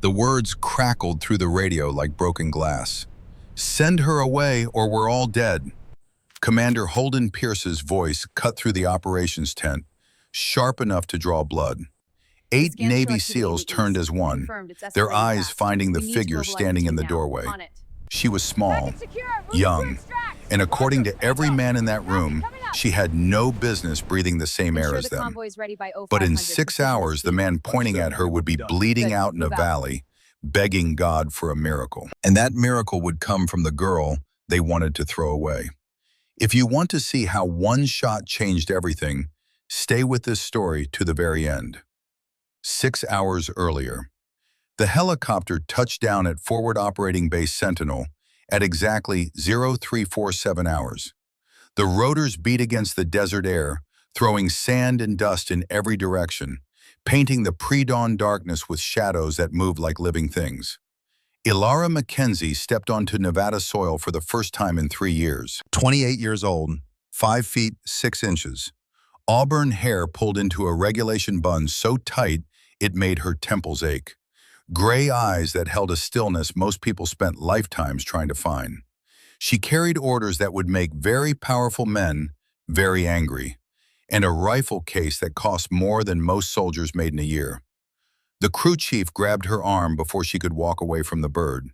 The words crackled through the radio like broken glass. "Send her away or we're all dead." Commander Holden Pierce's voice cut through the operations tent, sharp enough to draw blood. The 8 scan show Navy activity SEALs turned weakness. as one, Confirmed, it's their escalating eyes fast. finding the We need to figure mobilize standing the in team the now. doorway. On it. She was small, Target secure. Moving to young, extract. and according to Roger, every go. man in that room, Coming up. she had no business breathing the same air Ensure as the them. convoy is ready by 0500. But in 6 Precision is hours, the key. man pointing at her would be bleeding Good. out in a Move out. valley, begging God for a miracle. And that miracle would come from the girl they wanted to throw away. If you want to see how one shot changed everything, stay with this story to the very end. 6 hours earlier, the helicopter touched down at Forward Operating Base Sentinel at exactly 0347 hours. The rotors beat against the desert air, throwing sand and dust in every direction, painting the pre-dawn darkness with shadows that moved like living things. Ilara Mackenzie stepped onto Nevada soil for the first time in 3 years. 28 years old, 5 feet 6 inches. Auburn hair pulled into a regulation bun so tight it made her temples ache. Gray eyes that held a stillness most people spent lifetimes trying to find. She carried orders that would make very powerful men very angry, and a rifle case that cost more than most soldiers made in a year. The crew chief grabbed her arm before she could walk away from the bird.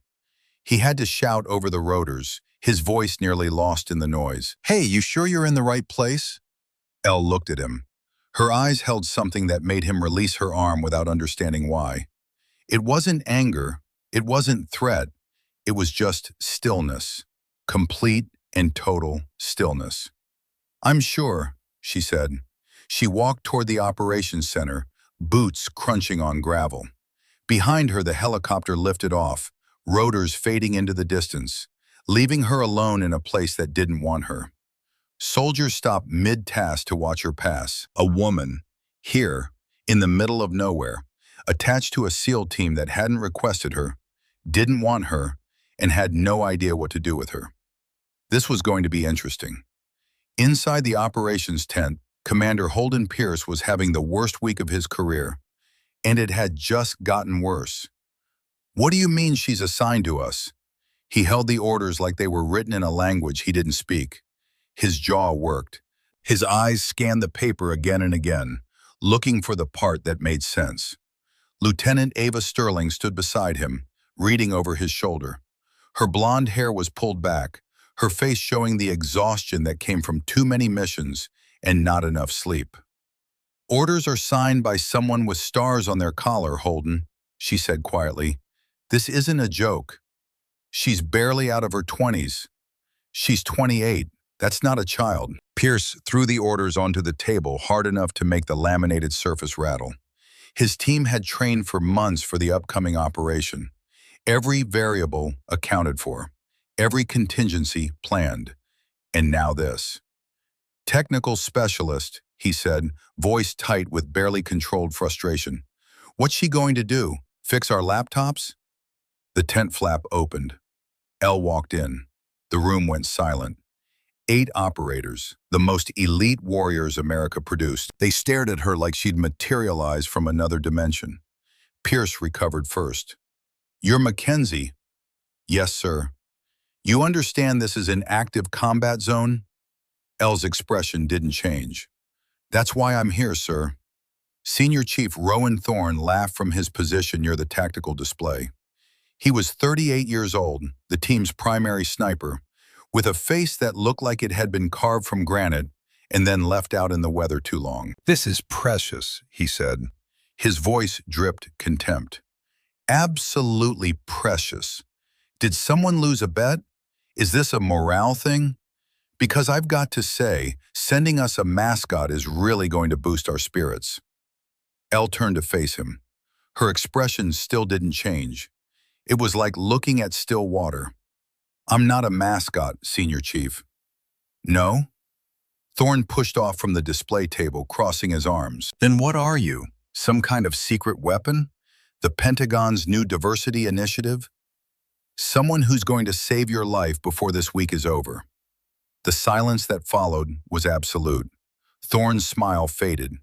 He had to shout over the rotors, his voice nearly lost in the noise. "Hey, you sure you're in the right place?" Elle looked at him. Her eyes held something that made him release her arm without understanding why. It wasn't anger, it wasn't threat, it was just stillness. Complete and total stillness. "I'm sure," she said. She walked toward the operations center, boots crunching on gravel. Behind her, the helicopter lifted off, rotors fading into the distance, leaving her alone in a place that didn't want her. Soldiers stopped mid-task to watch her pass. A woman, here, in the middle of nowhere, attached to a SEAL team that hadn't requested her, didn't want her, and had no idea what to do with her. This was going to be interesting. Inside the operations tent, Commander Holden Pierce was having the worst week of his career, and it had just gotten worse. "What do you mean she's assigned to us?" He held the orders like they were written in a language he didn't speak. His jaw worked. His eyes scanned the paper again and again, looking for the part that made sense. Lieutenant Ava Sterling stood beside him, reading over his shoulder. Her blonde hair was pulled back, her face showing the exhaustion that came from too many missions and not enough sleep. "Orders are signed by someone with stars on their collar, Holden," she said quietly. "This isn't a joke. She's barely out of her 20s. She's 28. That's not a child." Pierce threw the orders onto the table hard enough to make the laminated surface rattle. His team had trained for months for the upcoming operation. Every variable accounted for, every contingency planned. And now this. "Technical specialist," he said, voice tight with barely controlled frustration. "What's she going to do? Fix our laptops?" The tent flap opened. Elle walked in. The room went silent. 8 operators, the most elite warriors America produced. They stared at her like she'd materialized from another dimension. Pierce recovered first. "You're Mackenzie?" "Yes, sir." "You understand this is an active combat zone?" Elle's expression didn't change. "That's why I'm here, sir." Senior Chief Rowan Thorne laughed from his position near the tactical display. He was 38 years old, the team's primary sniper, with a face that looked like it had been carved from granite and then left out in the weather too long. "This is precious," he said. His voice dripped contempt. "Absolutely precious. Did someone lose a bet? Is this a morale thing? Because I've got to say, sending us a mascot is really going to boost our spirits." Elle turned to face him. Her expression still didn't change. It was like looking at still water. "I'm not a mascot, Senior Chief." "No?" Thorne pushed off from the display table, crossing his arms. "Then what are you? Some kind of secret weapon? The Pentagon's new diversity initiative? Someone who's going to save your life before this week is over." The silence that followed was absolute. Thorne's smile faded.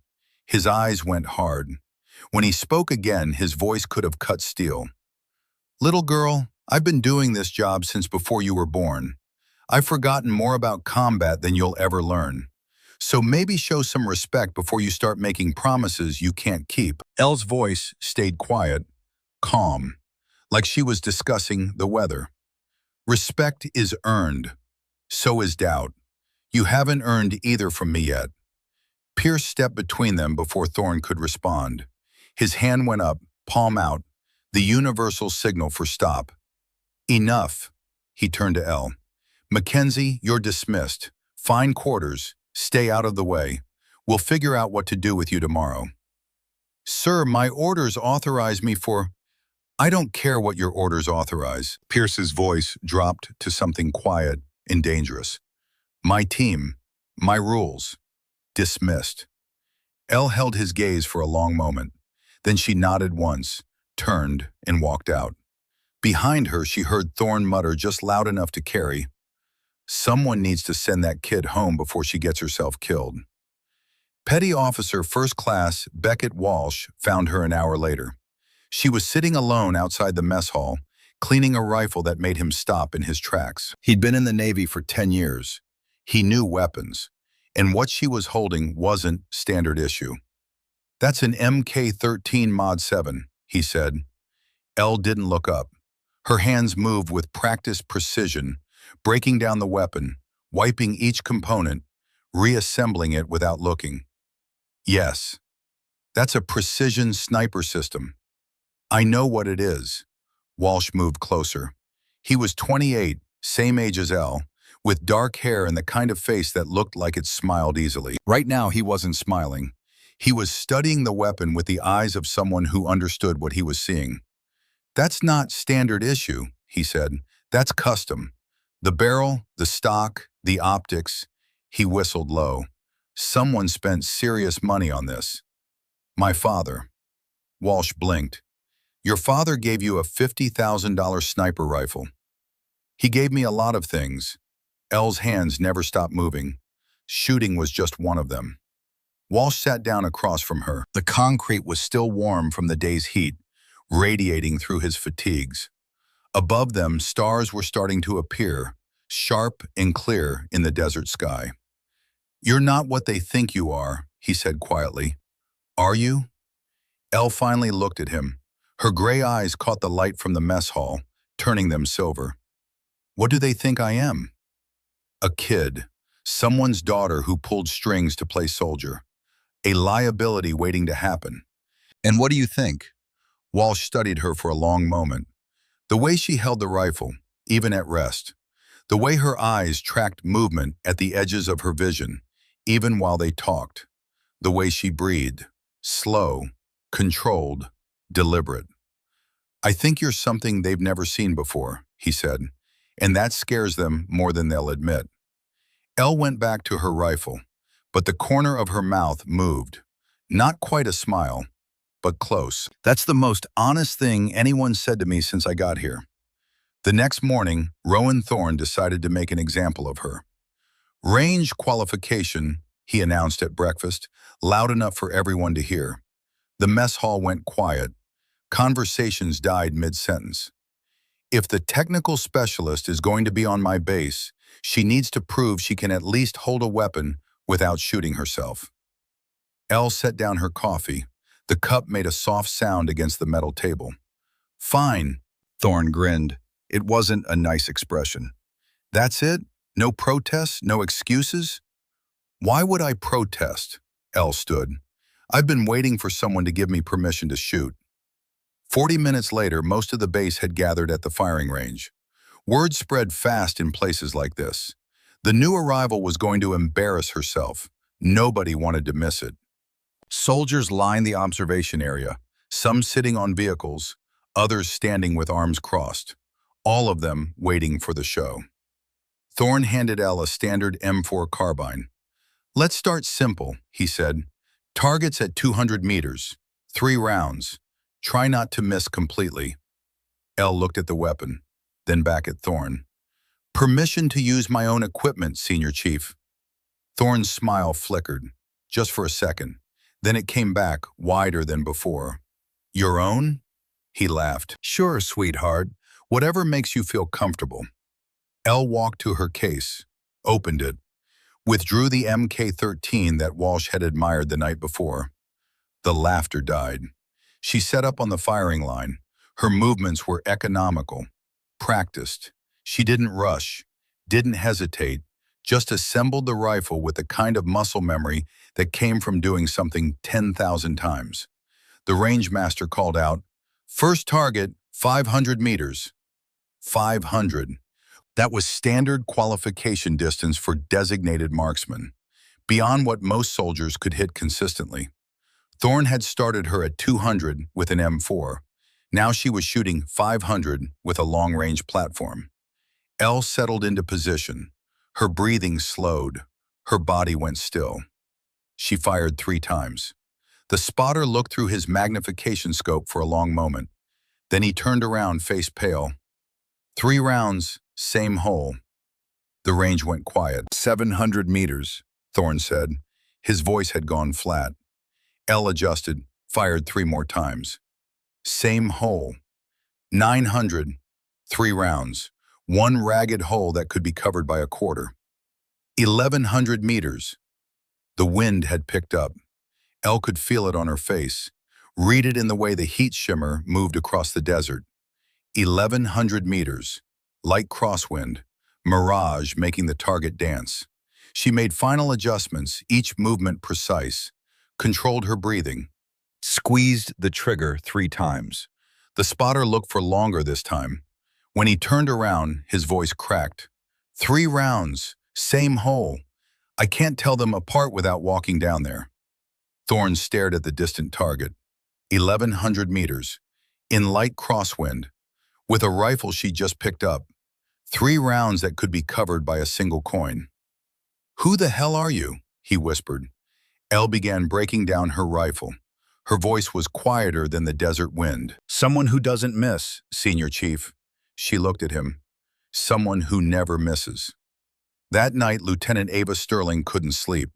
His eyes went hard. When he spoke again, his voice could have cut steel. "Little girl, I've been doing this job since before you were born. I've forgotten more about combat than you'll ever learn. So maybe show some respect before you start making promises you can't keep." Elle's voice stayed quiet, calm, like she was discussing the weather. "Respect is earned. So is doubt. You haven't earned either from me yet." Pierce stepped between them before Thorne could respond. His hand went up, palm out, the universal signal for stop. "Enough." He turned to Elle. "Mackenzie, you're dismissed. Find quarters. Stay out of the way. We'll figure out what to do with you tomorrow." "Sir, my orders authorize me for—" "I don't care what your orders authorize." Pierce's voice dropped to something quiet and dangerous. "My team. My rules. Dismissed." Elle held his gaze for a long moment. Then she nodded once, turned, and walked out. Behind her, she heard Thorne mutter just loud enough to carry, "Someone needs to send that kid home before she gets herself killed." Petty Officer First Class Beckett Walsh found her an hour later. She was sitting alone outside the mess hall, cleaning a rifle that made him stop in his tracks. He'd been in the Navy for 10 years. He knew weapons, and what she was holding wasn't standard issue. "That's an MK-13 Mod 7, he said. Elle didn't look up. Her hands moved with practiced precision, breaking down the weapon, wiping each component, reassembling it without looking. "Yes, that's a precision sniper system. I know what it is." Walsh moved closer. He was 28, same age as Elle, with dark hair and the kind of face that looked like it smiled easily. Right now, he wasn't smiling. He was studying the weapon with the eyes of someone who understood what he was seeing. "That's not standard issue," he said. "That's custom. The barrel, the stock, the optics." He whistled low. "Someone spent serious money on this." "My father." Walsh blinked. "Your father gave you a $50,000 sniper rifle." "He gave me a lot of things." Elle's hands never stopped moving. Shooting was just one of them. Walsh sat down across from her. The concrete was still warm from the day's heat, radiating through his fatigues. Above them, stars were starting to appear, sharp and clear in the desert sky. "You're not what they think you are," he said quietly. "Are you?" Elle finally looked at him. Her gray eyes caught the light from the mess hall, turning them silver. "What do they think I am?" "A kid. Someone's daughter who pulled strings to play soldier. A liability waiting to happen." "And what do you think?" Walsh studied her for a long moment. The way she held the rifle, even at rest. The way her eyes tracked movement at the edges of her vision, even while they talked. The way she breathed, slow, controlled, deliberate. "I think you're something they've never seen before," he said, "and that scares them more than they'll admit." Elle went back to her rifle, but the corner of her mouth moved. Not quite a smile, but close. "That's the most honest thing anyone said to me since I got here." The next morning, Rowan Thorne decided to make an example of her. "Range qualification," he announced at breakfast, loud enough for everyone to hear. The mess hall went quiet. Conversations died mid-sentence. "If the technical specialist is going to be on my base, she needs to prove she can at least hold a weapon without shooting herself." Elle set down her coffee. The cup made a soft sound against the metal table. "Fine," Thorne grinned. It wasn't a nice expression. "That's it? No protests? No excuses?" "Why would I protest?" Elle stood. "I've been waiting for someone to give me permission to shoot." 40 minutes later, most of the base had gathered at the firing range. Word spread fast in places like this. The new arrival was going to embarrass herself. Nobody wanted to miss it. Soldiers lined the observation area, some sitting on vehicles, others standing with arms crossed, all of them waiting for the show. Thorne handed Elle a standard M4 carbine. "Let's start simple," he said. "Targets at 200 meters. 3 rounds. Try not to miss completely." Elle looked at the weapon, then back at Thorne. "Permission to use my own equipment, Senior Chief." Thorne's smile flickered, just for a second. Then it came back, wider than before. Your own? He laughed. Sure, sweetheart. Whatever makes you feel comfortable. Elle walked to her case, opened it, withdrew the MK-13 that Walsh had admired the night before. The laughter died. She set up on the firing line. Her movements were economical, practiced. She didn't rush, didn't hesitate, just assembled the rifle with the kind of muscle memory that came from doing something 10,000 times. The range master called out, "First target, 500 meters." 500. That was standard qualification distance for designated marksmen, beyond what most soldiers could hit consistently. Thorne had started her at 200 with an M4. Now she was shooting 500 with a long-range platform. Elle settled into position. Her breathing slowed. Her body went still. She fired 3 times. The spotter looked through his magnification scope for a long moment. Then he turned around, face pale. 3 rounds, same hole. The range went quiet. 700 meters, Thorne said. His voice had gone flat. Elle adjusted, fired 3 more times. Same hole. 900, 3 rounds. 1 ragged hole that could be covered by a quarter. 1,100 meters. The wind had picked up. Elle could feel it on her face, read it in the way the heat shimmer moved across the desert. 1,100 meters. Light crosswind. Mirage making the target dance. She made final adjustments, each movement precise. Controlled her breathing. Squeezed the trigger 3 times. The spotter looked for longer this time. When he turned around, his voice cracked. 3 rounds, same hole. I can't tell them apart without walking down there. Thorne stared at the distant target. 1,100 meters. In light crosswind. With a rifle she just picked up. 3 rounds that could be covered by a single coin. Who the hell are you? He whispered. Elle began breaking down her rifle. Her voice was quieter than the desert wind. Someone who doesn't miss, Senior Chief. She looked at him. Someone who never misses. That night, Lieutenant Ava Sterling couldn't sleep.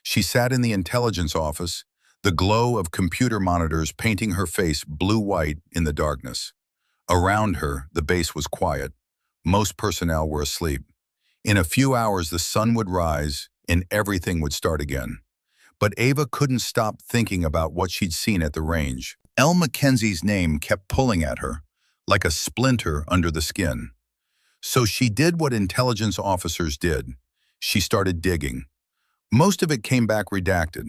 She sat in the intelligence office, the glow of computer monitors painting her face blue-white in the darkness. Around her, the base was quiet. Most personnel were asleep. In a few hours, the sun would rise and everything would start again. But Ava couldn't stop thinking about what she'd seen at the range. Elle Mackenzie's name kept pulling at her, like a splinter under the skin. So she did what intelligence officers did. She started digging. Most of it came back redacted.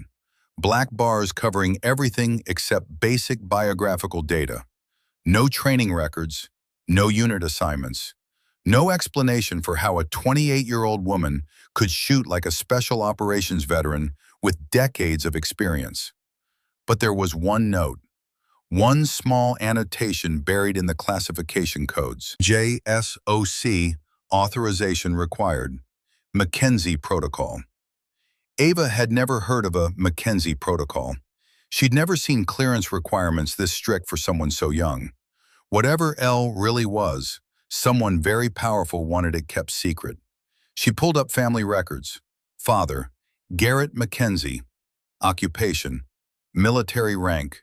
Black bars covering everything except basic biographical data. No training records, no unit assignments, no explanation for how a 28-year-old woman could shoot like a special operations veteran with decades of experience. But there was one note, one small annotation buried in the classification codes. JSOC, authorization required. Mackenzie Protocol. Ava had never heard of a Mackenzie Protocol. She'd never seen clearance requirements this strict for someone so young. Whatever Elle really was, someone very powerful wanted it kept secret. She pulled up family records. Father, Garrett Mackenzie. Occupation, military rank.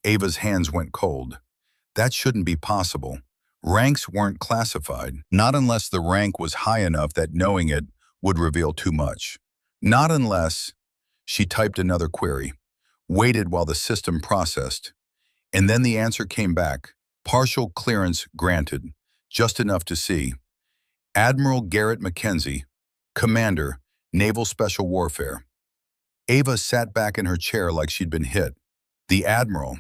Ava's hands went cold. That shouldn't be possible. Ranks weren't classified, not unless the rank was high enough that knowing it would reveal too much. Not unless. She typed another query, waited while the system processed, and then the answer came back. Partial clearance granted, just enough to see. Admiral Garrett Mackenzie, Commander, Naval Special Warfare. Ava sat back in her chair like she'd been hit. The Admiral,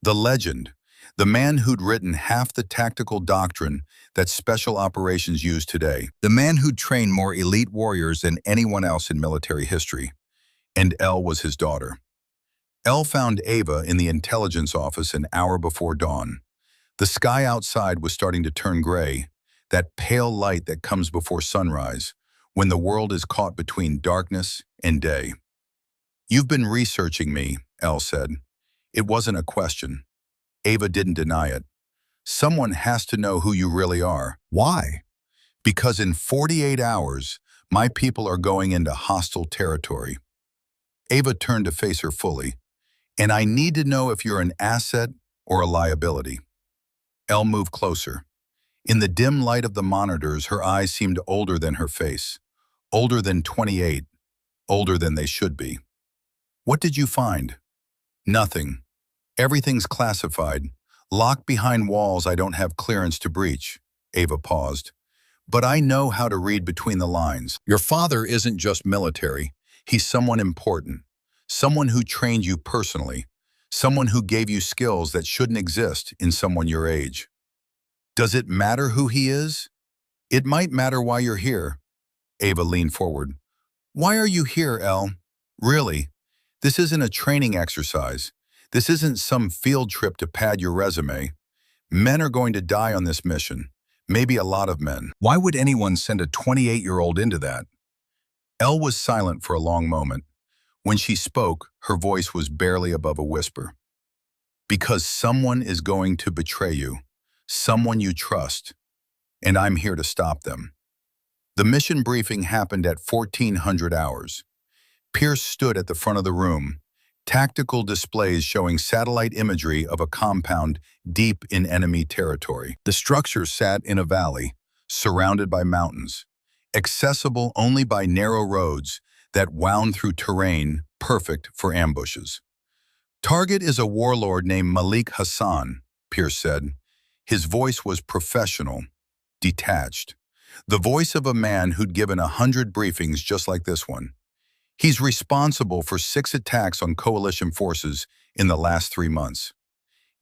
the legend, the man who'd written half the tactical doctrine that special operations use today. The man who'd trained more elite warriors than anyone else in military history. And Elle was his daughter. Elle found Ava in the intelligence office an hour before dawn. The sky outside was starting to turn gray, that pale light that comes before sunrise, when the world is caught between darkness and day. You've been researching me, Elle said. It wasn't a question. Ava didn't deny it. Someone has to know who you really are. Why? Because in 48 hours, my people are going into hostile territory. Ava turned to face her fully. And I need to know if you're an asset or a liability. Elle moved closer. In the dim light of the monitors, her eyes seemed older than her face. Older than 28, older than they should be. What did you find? Nothing. Everything's classified. Locked behind walls I don't have clearance to breach. Ava paused. But I know how to read between the lines. Your father isn't just military. He's someone important. Someone who trained you personally. Someone who gave you skills that shouldn't exist in someone your age. Does it matter who he is? It might matter why you're here. Ava leaned forward. Why are you here, Elle? Really? This isn't a training exercise. This isn't some field trip to pad your resume. Men are going to die on this mission. Maybe a lot of men. Why would anyone send a 28-year-old into that? Elle was silent for a long moment. When she spoke, her voice was barely above a whisper. Because someone is going to betray you. Someone you trust. And I'm here to stop them. The mission briefing happened at 1400 hours. Pierce stood at the front of the room, tactical displays showing satellite imagery of a compound deep in enemy territory. The structure sat in a valley, surrounded by mountains, accessible only by narrow roads that wound through terrain perfect for ambushes. Target is a warlord named Malik Hassan, Pierce said. His voice was professional, detached. The voice of a man who'd given 100 briefings just like this one. He's responsible for 6 attacks on coalition forces in the last 3 months.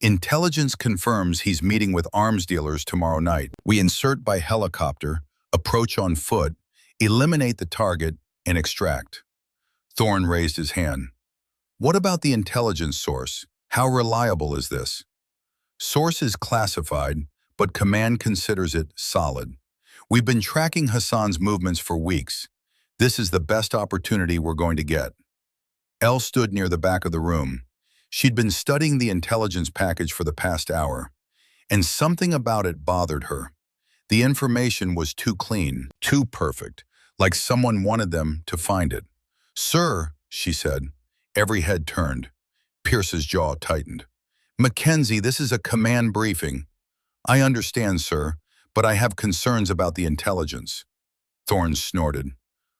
Intelligence confirms he's meeting with arms dealers tomorrow night. We insert by helicopter, approach on foot, eliminate the target, and extract. Thorne raised his hand. What about the intelligence source? How reliable is this? Source is classified, but command considers it solid. We've been tracking Hassan's movements for weeks. This is the best opportunity we're going to get. Elle stood near the back of the room. She'd been studying the intelligence package for the past hour, and something about it bothered her. The information was too clean, too perfect, like someone wanted them to find it. Sir, she said. Every head turned. Pierce's jaw tightened. Mackenzie, this is a command briefing. I understand, sir, but I have concerns about the intelligence. Thorne snorted.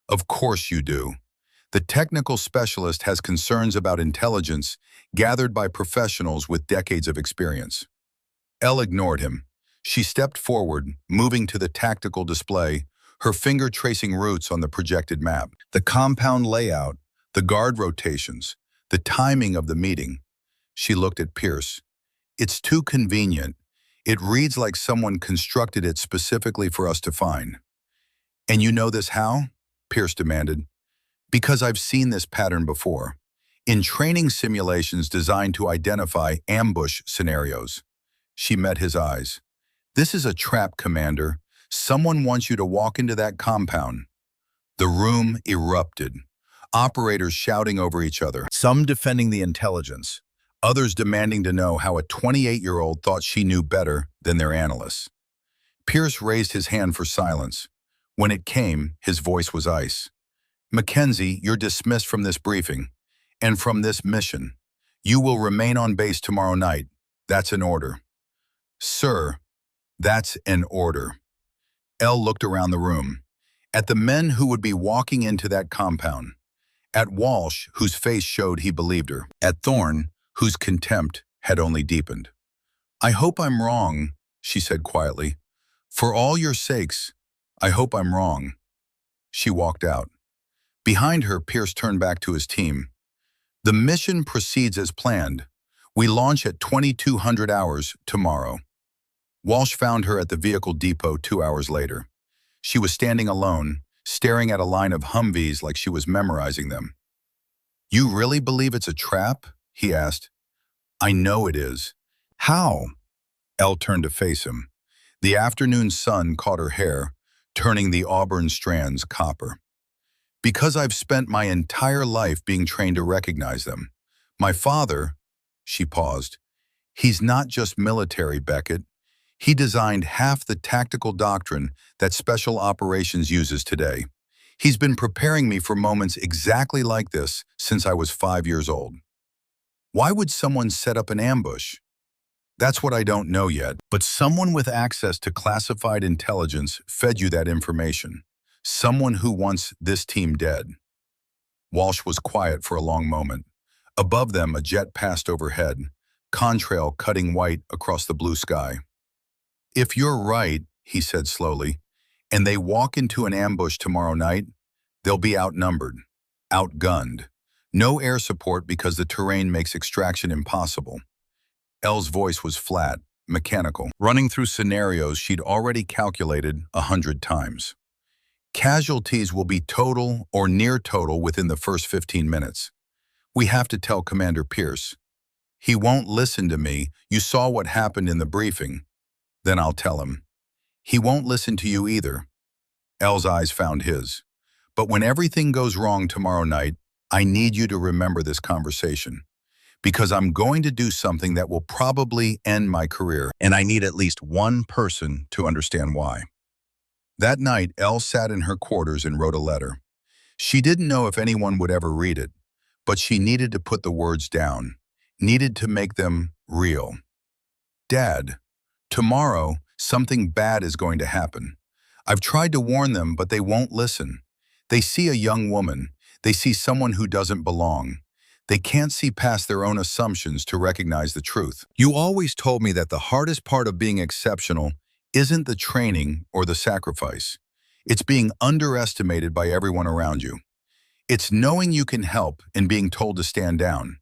Of course you do. The technical specialist has concerns about intelligence gathered by professionals with decades of experience. Elle ignored him. She stepped forward, moving to the tactical display, her finger tracing routes on the projected map. The compound layout, the guard rotations, the timing of the meeting. She looked at Pierce. It's too convenient. It reads like someone constructed it specifically for us to find. And you know this how? Pierce demanded. Because I've seen this pattern before. In training simulations designed to identify ambush scenarios. She met his eyes. This is a trap, Commander. Someone wants you to walk into that compound. The room erupted. Operators shouting over each other, some defending the intelligence, others demanding to know how a 28-year-old thought she knew better than their analysts. Pierce raised his hand for silence. When it came, his voice was ice. Mackenzie, you're dismissed from this briefing and from this mission. You will remain on base tomorrow night. That's an order. Sir, that's an order. Elle looked around the room, at the men who would be walking into that compound, at Walsh, whose face showed he believed her, at Thorne, whose contempt had only deepened. I hope I'm wrong, she said quietly. For all your sakes, I hope I'm wrong. She walked out. Behind her, Pierce turned back to his team. The mission proceeds as planned. We launch at 2200 hours tomorrow. Walsh found her at the vehicle depot 2 hours later. She was standing alone, staring at a line of Humvees like she was memorizing them. You really believe it's a trap? He asked. I know it is. How? Elle turned to face him. The afternoon sun caught her hair, turning the auburn strands copper. Because I've spent my entire life being trained to recognize them. My father, she paused, he's not just military, Beckett. He designed half the tactical doctrine that Special Operations uses today. He's been preparing me for moments exactly like this since I was 5 years old. Why would someone set up an ambush? That's what I don't know yet, but someone with access to classified intelligence fed you that information. Someone who wants this team dead. Walsh was quiet for a long moment. Above them, a jet passed overhead, contrail cutting white across the blue sky. If you're right, he said slowly, and they walk into an ambush tomorrow night, they'll be outnumbered, outgunned. No air support because the terrain makes extraction impossible. Elle's voice was flat, mechanical, running through scenarios she'd already calculated 100 times. Casualties will be total or near total within the first 15 minutes. We have to tell Commander Pierce. He won't listen to me. You saw what happened in the briefing. Then I'll tell him. He won't listen to you either. Elle's eyes found his. But when everything goes wrong tomorrow night, I need you to remember this conversation. Because I'm going to do something that will probably end my career, and I need at least one person to understand why. That night, Elle sat in her quarters and wrote a letter. She didn't know if anyone would ever read it, but she needed to put the words down, needed to make them real. Dad, tomorrow, something bad is going to happen. I've tried to warn them, but they won't listen. They see a young woman. They see someone who doesn't belong. They can't see past their own assumptions to recognize the truth. You always told me that the hardest part of being exceptional isn't the training or the sacrifice. It's being underestimated by everyone around you. It's knowing you can help and being told to stand down.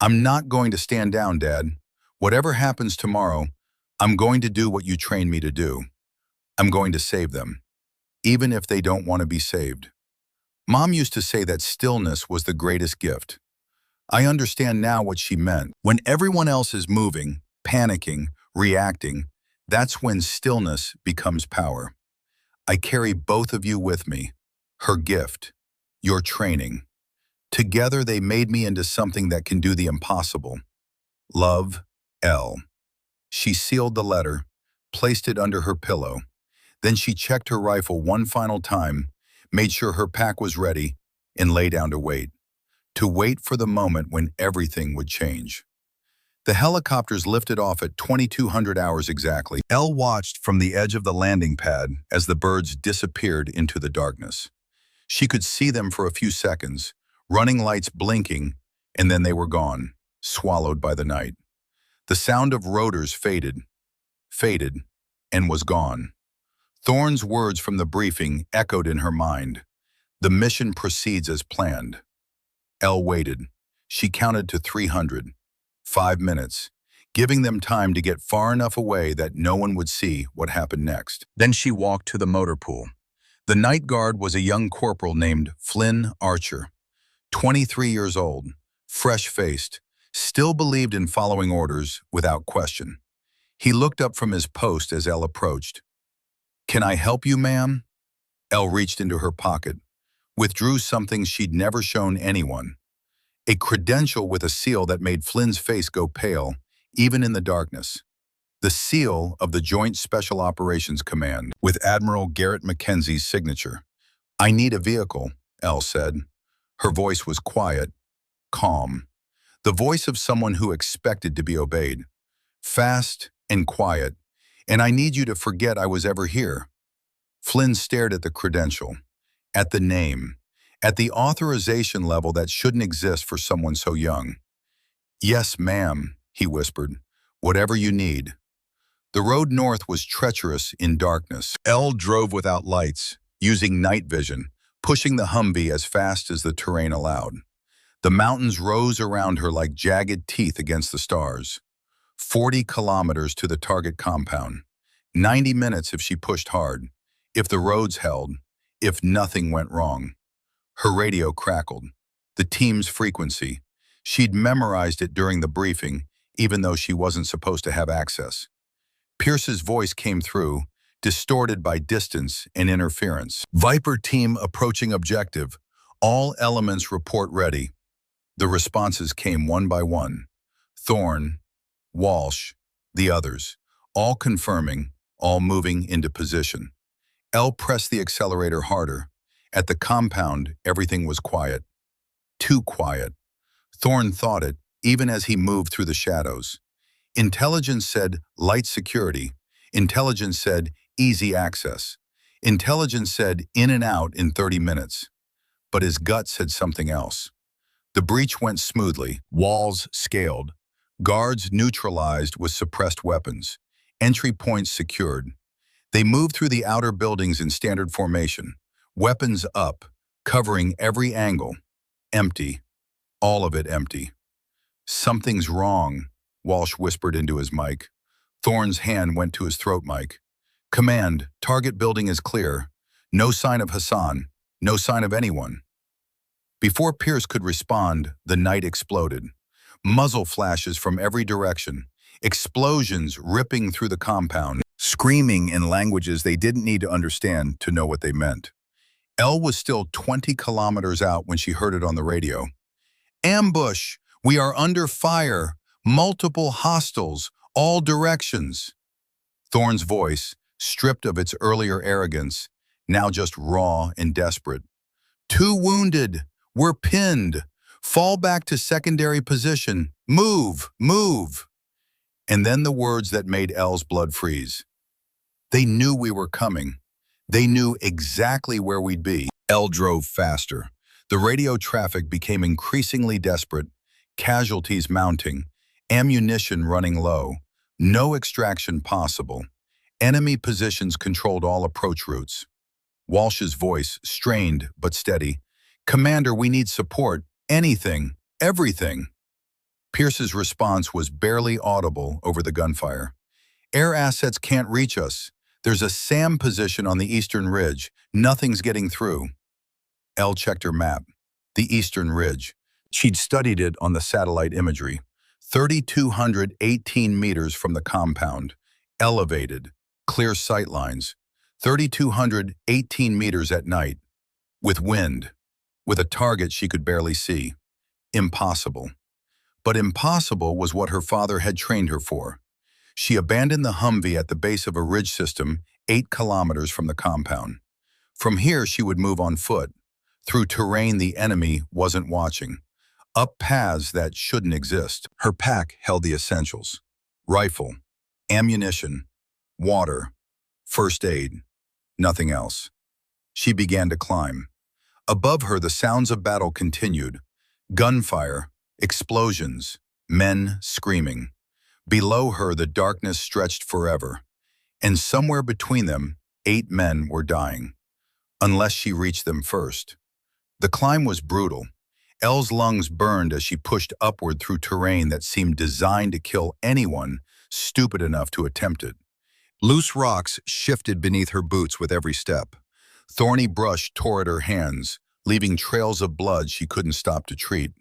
I'm not going to stand down, Dad. Whatever happens tomorrow, I'm going to do what you trained me to do. I'm going to save them, even if they don't want to be saved. Mom used to say that stillness was the greatest gift. I understand now what she meant. When everyone else is moving, panicking, reacting, that's when stillness becomes power. I carry both of you with me. Her gift, your training. Together they made me into something that can do the impossible. Love, Elle. She sealed the letter, placed it under her pillow. Then she checked her rifle one final time, made sure her pack was ready, and lay down to wait. To wait for the moment when everything would change. The helicopters lifted off at 2200 hours exactly. Elle watched from the edge of the landing pad as the birds disappeared into the darkness. She could see them for a few seconds, running lights blinking, and then they were gone, swallowed by the night. The sound of rotors faded, and was gone. Thorne's words from the briefing echoed in her mind. The mission proceeds as planned. Elle waited. She counted to 300. 5 minutes, giving them time to get far enough away that no one would see what happened next. Then she walked to the motor pool. The night guard was a young corporal named Flynn Archer, 23 years old, fresh-faced, still believed in following orders without question. He looked up from his post as Elle approached. "Can I help you, ma'am?" Elle reached into her pocket, withdrew something she'd never shown anyone. A credential with a seal that made Flynn's face go pale, even in the darkness. The seal of the Joint Special Operations Command, with Admiral Garrett Mackenzie's signature. "I need a vehicle," Elle said. Her voice was quiet, calm. The voice of someone who expected to be obeyed. "Fast and quiet, and I need you to forget I was ever here." Flynn stared at the credential, at the name, at the authorization level that shouldn't exist for someone so young. "Yes, ma'am," he whispered. "Whatever you need." The road north was treacherous in darkness. Elle drove without lights, using night vision, pushing the Humvee as fast as the terrain allowed. The mountains rose around her like jagged teeth against the stars. 40 kilometers to the target compound. 90 minutes if she pushed hard, if the roads held, if nothing went wrong. Her radio crackled. The team's frequency. She'd memorized it during the briefing, even though she wasn't supposed to have access. Pierce's voice came through, distorted by distance and interference. "Viper team approaching objective. All elements report ready." The responses came one by one. Thorne, Walsh, the others, all confirming, all moving into position. Elle pressed the accelerator harder. At the compound, everything was quiet. Too quiet. Thorne thought it, even as he moved through the shadows. Intelligence said light security. Intelligence said easy access. Intelligence said in and out in 30 minutes. But his gut said something else. The breach went smoothly, walls scaled, guards neutralized with suppressed weapons, entry points secured. They moved through the outer buildings in standard formation, weapons up, covering every angle. Empty, all of it empty. "Something's wrong," Walsh whispered into his mic. Thorne's hand went to his throat mic. "Command, target building is clear. No sign of Hassan, no sign of anyone." Before Pierce could respond, the night exploded. Muzzle flashes from every direction, explosions ripping through the compound, screaming in languages they didn't need to understand to know what they meant. Elle was still 20 kilometers out when she heard it on the radio. "Ambush! We are under fire! Multiple hostiles, all directions!" Thorne's voice, stripped of its earlier arrogance, now just raw and desperate. "Two wounded! We're pinned! Fall back to secondary position! Move! Move!" And then the words that made Elle's blood freeze. They knew we were coming. They knew exactly where we'd be. Elle drove faster. The radio traffic became increasingly desperate, casualties mounting, ammunition running low, no extraction possible. Enemy positions controlled all approach routes. Walsh's voice, strained but steady. "Commander, we need support. Anything. Everything." Pierce's response was barely audible over the gunfire. "Air assets can't reach us. There's a SAM position on the eastern ridge. Nothing's getting through." Elle checked her map. The eastern ridge. She'd studied it on the satellite imagery. 3,218 meters from the compound. Elevated. Clear sight lines. 3,218 meters at night. With wind. With a target she could barely see. Impossible. But impossible was what her father had trained her for. She abandoned the Humvee at the base of a ridge system 8 kilometers from the compound. From here she would move on foot, through terrain the enemy wasn't watching, up paths that shouldn't exist. Her pack held the essentials: rifle, ammunition, water, first aid, nothing else. She began to climb. Above her the sounds of battle continued. Gunfire, explosions, men screaming. Below her the darkness stretched forever. And somewhere between them, 8 men were dying. Unless she reached them first. The climb was brutal. Elle's lungs burned as she pushed upward through terrain that seemed designed to kill anyone stupid enough to attempt it. Loose rocks shifted beneath her boots with every step. Thorny brush tore at her hands, leaving trails of blood she couldn't stop to treat.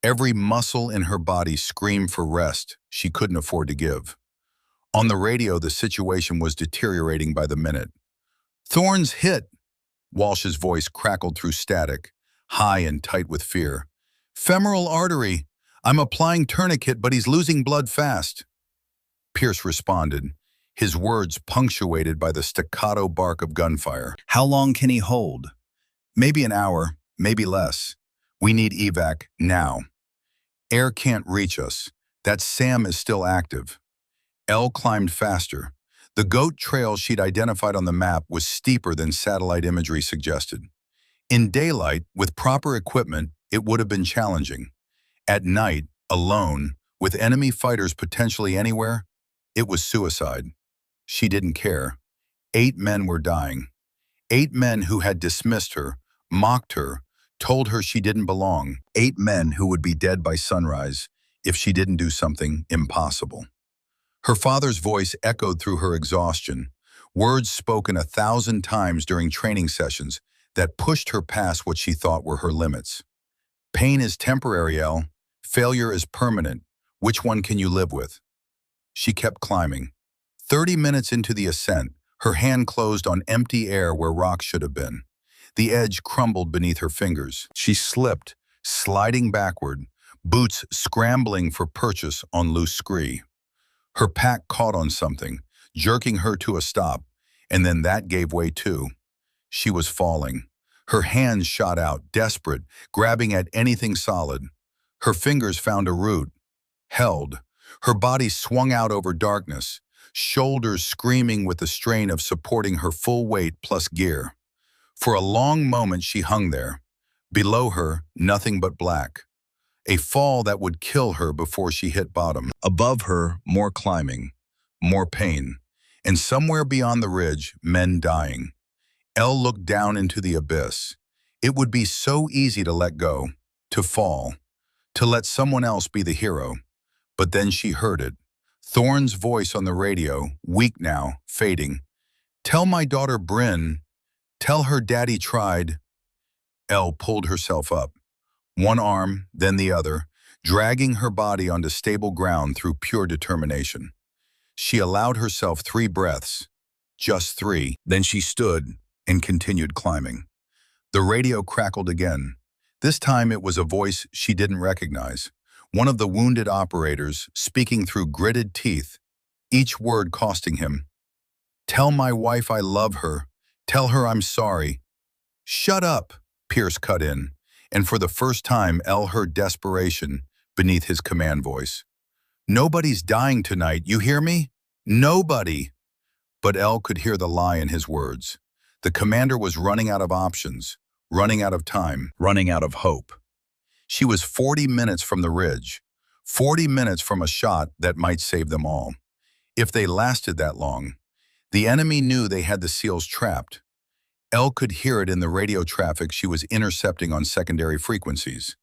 Every muscle in her body screamed for rest she couldn't afford to give. On the radio, the situation was deteriorating by the minute. "Thorne's hit!" Walsh's voice crackled through static, high and tight with fear. "Femoral artery. I'm applying tourniquet, but he's losing blood fast." Pierce responded, his words punctuated by the staccato bark of gunfire. "How long can he hold?" "Maybe an hour, maybe less. We need evac now." "Air can't reach us. That SAM is still active." Elle climbed faster. The goat trail she'd identified on the map was steeper than satellite imagery suggested. In daylight, with proper equipment, it would have been challenging. At night, alone, with enemy fighters potentially anywhere, it was suicide. She didn't care. 8 men were dying. 8 men who had dismissed her, mocked her, told her she didn't belong. 8 men who would be dead by sunrise if she didn't do something impossible. Her father's voice echoed through her exhaustion, words spoken 1,000 times during training sessions that pushed her past what she thought were her limits. "Pain is temporary, Elle. Failure is permanent. Which one can you live with?" She kept climbing. 30 minutes into the ascent, her hand closed on empty air where rocks should have been. The edge crumbled beneath her fingers. She slipped, sliding backward, boots scrambling for purchase on loose scree. Her pack caught on something, jerking her to a stop, and then that gave way too. She was falling. Her hands shot out, desperate, grabbing at anything solid. Her fingers found a root, held. Her body swung out over darkness, shoulders screaming with the strain of supporting her full weight plus gear. For a long moment she hung there. Below her, nothing but black. A fall that would kill her before she hit bottom. Above her, more climbing, more pain. And somewhere beyond the ridge, men dying. Elle looked down into the abyss. It would be so easy to let go, to fall, to let someone else be the hero. But then she heard it. Thorne's voice on the radio, weak now, fading. "Tell my daughter Bryn, tell her daddy tried." Elle pulled herself up, one arm, then the other, dragging her body onto stable ground through pure determination. She allowed herself 3 breaths, just 3. Then she stood and continued climbing. The radio crackled again. This time it was a voice she didn't recognize. One of the wounded operators, speaking through gritted teeth, each word costing him. "Tell my wife I love her. Tell her I'm sorry." "Shut up," Pierce cut in, and for the first time Elle heard desperation beneath his command voice. "Nobody's dying tonight, you hear me? Nobody." But Elle could hear the lie in his words. The commander was running out of options, running out of time, running out of hope. She was 40 minutes from the ridge, 40 minutes from a shot that might save them all. If they lasted that long, the enemy knew they had the SEALs trapped. Elle could hear it in the radio traffic she was intercepting on secondary frequencies.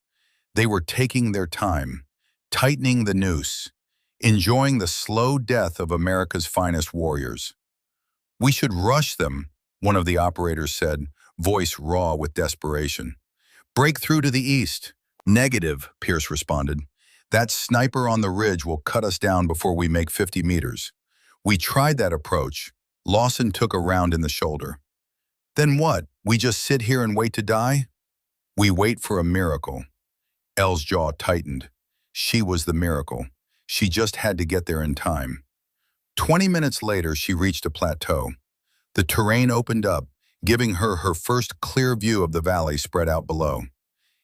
They were taking their time, tightening the noose, enjoying the slow death of America's finest warriors. "We should rush them," one of the operators said, voice raw with desperation. "Break through to the east." "Negative," Pierce responded. "That sniper on the ridge will cut us down before we make 50 meters. We tried that approach. Lawson took a round in the shoulder." "Then what? We just sit here and wait to die?" "We wait for a miracle." Elle's jaw tightened. She was the miracle. She just had to get there in time. 20 minutes later, she reached a plateau. The terrain opened up, giving her her first clear view of the valley spread out below.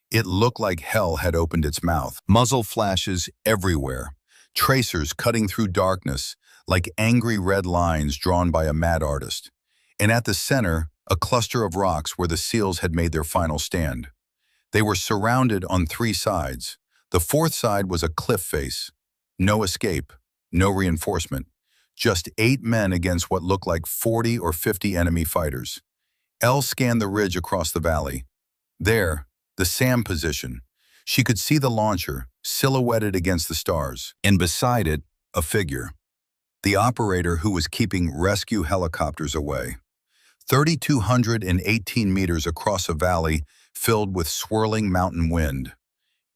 It looked like hell had opened its mouth. Muzzle flashes everywhere, tracers cutting through darkness like angry red lines drawn by a mad artist. And at the center, a cluster of rocks where the SEALs had made their final stand. They were surrounded on 3 sides. The 4th side was a cliff face. No escape, no reinforcement. Just 8 men against what looked like 40 or 50 enemy fighters. Elle scanned the ridge across the valley. There, the SAM position. She could see the launcher, silhouetted against the stars. And beside it, a figure. The operator who was keeping rescue helicopters away. 3,218 meters across a valley filled with swirling mountain wind.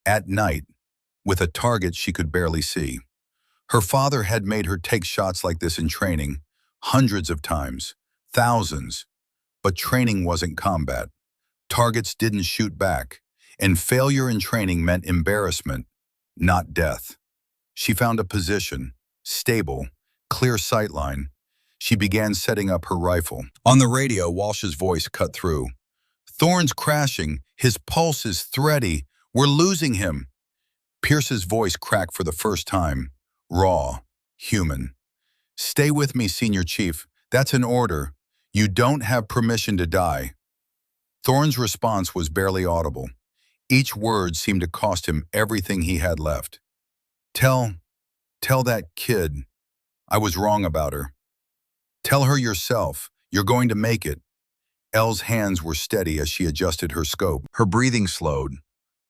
At night, with a target she could barely see. Her father had made her take shots like this in training, hundreds of times, thousands. But training wasn't combat. Targets didn't shoot back, and failure in training meant embarrassment, not death. She found a position, stable, clear sightline. She began setting up her rifle. On the radio, Walsh's voice cut through. "Thorne's crashing. His pulse is thready. We're losing him." Pierce's voice cracked for the first time, raw, human. "Stay with me, Senior Chief. That's an order. You don't have permission to die." Thorne's response was barely audible. Each word seemed to cost him everything he had left. Tell that kid. I was wrong about her. Tell her yourself. You're going to make it." Elle's hands were steady as she adjusted her scope. Her breathing slowed.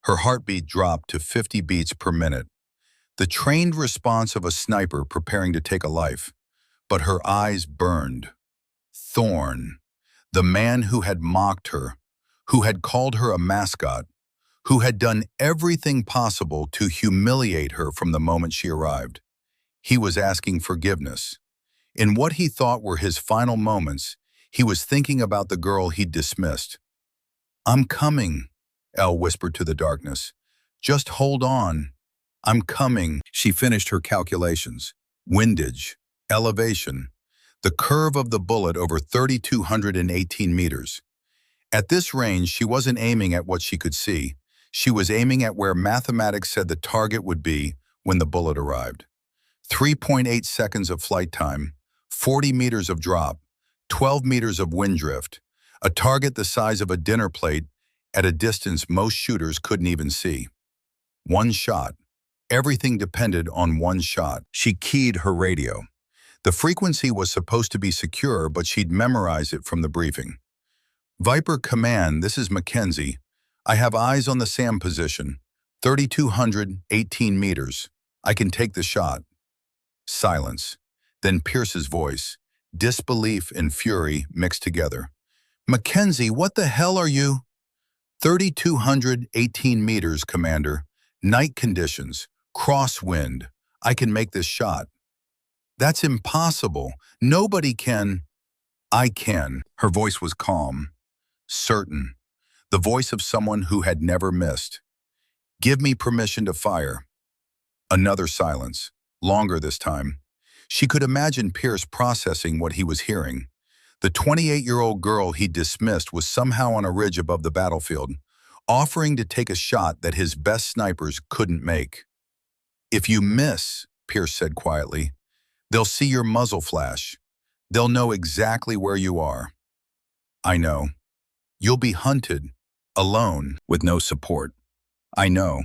Her heartbeat dropped to 50 beats per minute. The trained response of a sniper preparing to take a life. But her eyes burned. Thorne, the man who had mocked her, who had called her a mascot, who had done everything possible to humiliate her from the moment she arrived. He was asking forgiveness. In what he thought were his final moments, he was thinking about the girl he'd dismissed. "I'm coming," Elle whispered to the darkness. "Just hold on. I'm coming." She finished her calculations. Windage, elevation, the curve of the bullet over 3,218 meters. At this range, she wasn't aiming at what she could see. She was aiming at where mathematics said the target would be when the bullet arrived. 3.8 seconds of flight time, 40 meters of drop, 12 meters of wind drift, a target the size of a dinner plate at a distance most shooters couldn't even see. One shot. Everything depended on one shot. She keyed her radio. The frequency was supposed to be secure, but she'd memorized it from the briefing. Viper Command, this is Mackenzie. I have eyes on the SAM position. 3,218 meters. I can take the shot. Silence. Then Pierce's voice. Disbelief and fury mixed together. Mackenzie, what the hell are you? 3,218 meters, Commander. Night conditions. Crosswind. I can make this shot. That's impossible. Nobody can. I can. Her voice was calm. Certain. The voice of someone who had never missed. Give me permission to fire. Another silence. Longer this time. She could imagine Pierce processing what he was hearing. The 28-year-old girl he dismissed was somehow on a ridge above the battlefield, offering to take a shot that his best snipers couldn't make. If you miss, Pierce said quietly, they'll see your muzzle flash. They'll know exactly where you are. I know. You'll be hunted, alone, with no support. I know.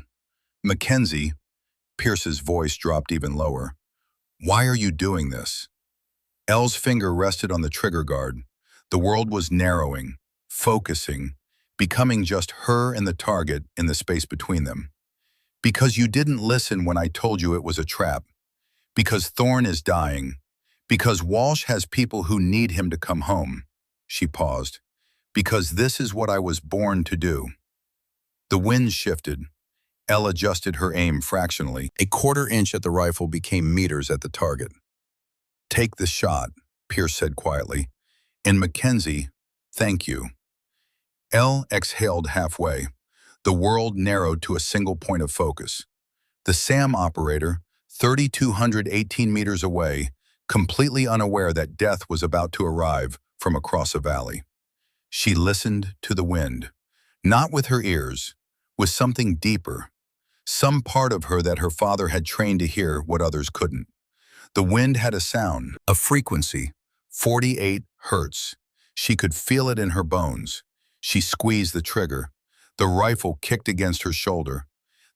Mackenzie, Pierce's voice dropped even lower. Why are you doing this? Elle's finger rested on the trigger guard. The world was narrowing, focusing, becoming just her and the target in the space between them. Because you didn't listen when I told you it was a trap. Because Thorne is dying. Because Walsh has people who need him to come home. She paused. Because this is what I was born to do. The wind shifted. Elle adjusted her aim fractionally. A quarter inch at the rifle became meters at the target. Take the shot, Pierce said quietly. And Mackenzie, thank you. Elle exhaled halfway. The world narrowed to a single point of focus. The SAM operator, 3,218 meters away, completely unaware that death was about to arrive from across a valley. She listened to the wind, not with her ears, with something deeper, some part of her that her father had trained to hear what others couldn't. The wind had a sound, a frequency, 48 hertz. She could feel it in her bones. She squeezed the trigger. The rifle kicked against her shoulder.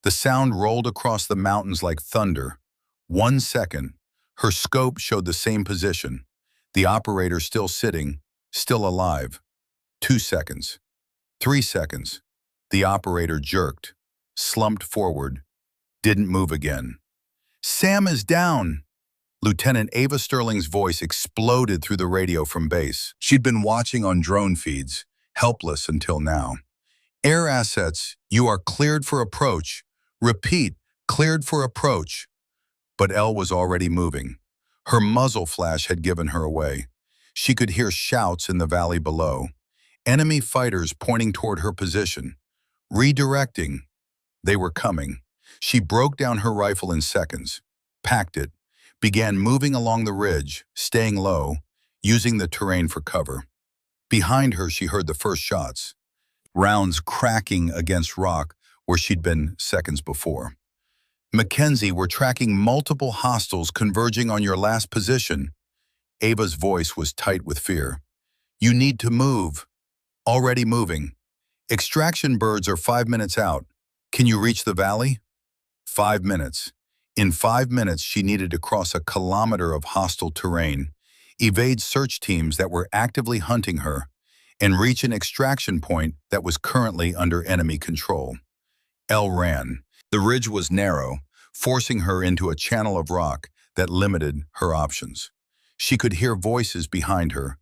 The sound rolled across the mountains like thunder. 1 second. Her scope showed the same position. The operator still sitting, still alive. 2 seconds. 3 seconds. The operator jerked, slumped forward, didn't move again. Sam is down! Lieutenant Ava Sterling's voice exploded through the radio from base. She'd been watching on drone feeds, helpless until now. Air assets, you are cleared for approach. Repeat, cleared for approach. But Elle was already moving. Her muzzle flash had given her away. She could hear shouts in the valley below. Enemy fighters pointing toward her position. Redirecting. They were coming. She broke down her rifle in seconds, packed it, began moving along the ridge, staying low, using the terrain for cover. Behind her, she heard the first shots, rounds cracking against rock where she'd been seconds before. Mackenzie, we're tracking multiple hostiles converging on your last position. Ava's voice was tight with fear. You need to move. Already moving. Extraction birds are 5 minutes out. Can you reach the valley? 5 minutes. In 5 minutes, she needed to cross a kilometer of hostile terrain, evade search teams that were actively hunting her, and reach an extraction point that was currently under enemy control. Elle ran. The ridge was narrow, forcing her into a channel of rock that limited her options. She could hear voices behind her,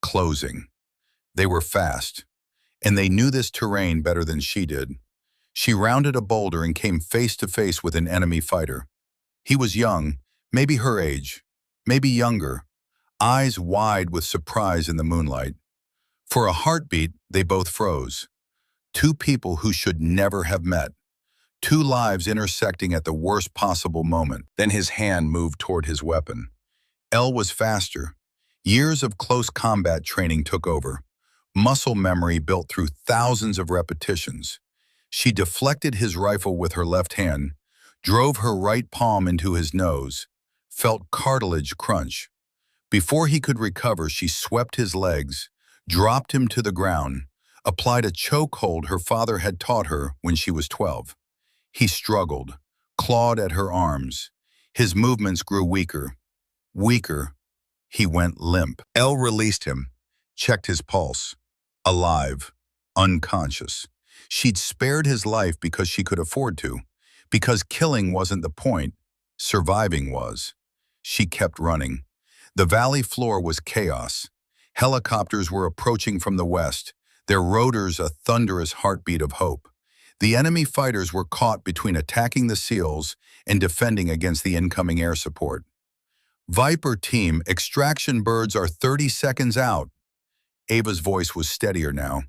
closing. They were fast, and they knew this terrain better than she did. She rounded a boulder and came face to face with an enemy fighter. He was young, maybe her age, maybe younger, eyes wide with surprise in the moonlight. For a heartbeat, they both froze. Two people who should never have met. Two lives intersecting at the worst possible moment. Then his hand moved toward his weapon. Elle was faster. Years of close combat training took over. Muscle memory built through thousands of repetitions. She deflected his rifle with her left hand, drove her right palm into his nose, felt cartilage crunch. Before he could recover, she swept his legs, dropped him to the ground, applied a chokehold her father had taught her when she was 12. He struggled, clawed at her arms. His movements grew weaker. Weaker. He went limp. Elle released him, checked his pulse. Alive. Unconscious. She'd spared his life because she could afford to. Because killing wasn't the point. Surviving was. She kept running. The valley floor was chaos. Helicopters were approaching from the west, their rotors a thunderous heartbeat of hope. The enemy fighters were caught between attacking the SEALs and defending against the incoming air support. Viper team, extraction birds are 30 seconds out. Ava's voice was steadier now.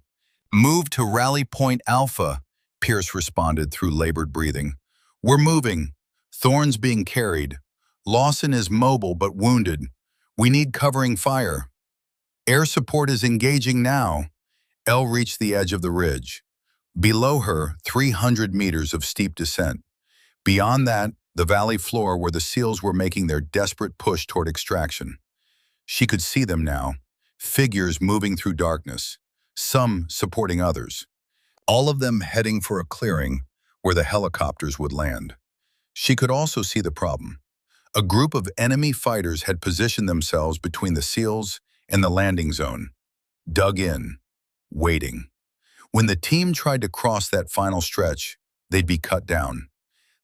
Move to Rally Point Alpha, Pierce responded through labored breathing. We're moving. Thorne's being carried. Lawson is mobile but wounded. We need covering fire. Air support is engaging now. Elle reached the edge of the ridge. Below her, 300 meters of steep descent. Beyond that, the valley floor where the SEALs were making their desperate push toward extraction. She could see them now, figures moving through darkness, some supporting others, all of them heading for a clearing where the helicopters would land. She could also see the problem. A group of enemy fighters had positioned themselves between the SEALs and the landing zone, dug in, waiting. When the team tried to cross that final stretch, they'd be cut down.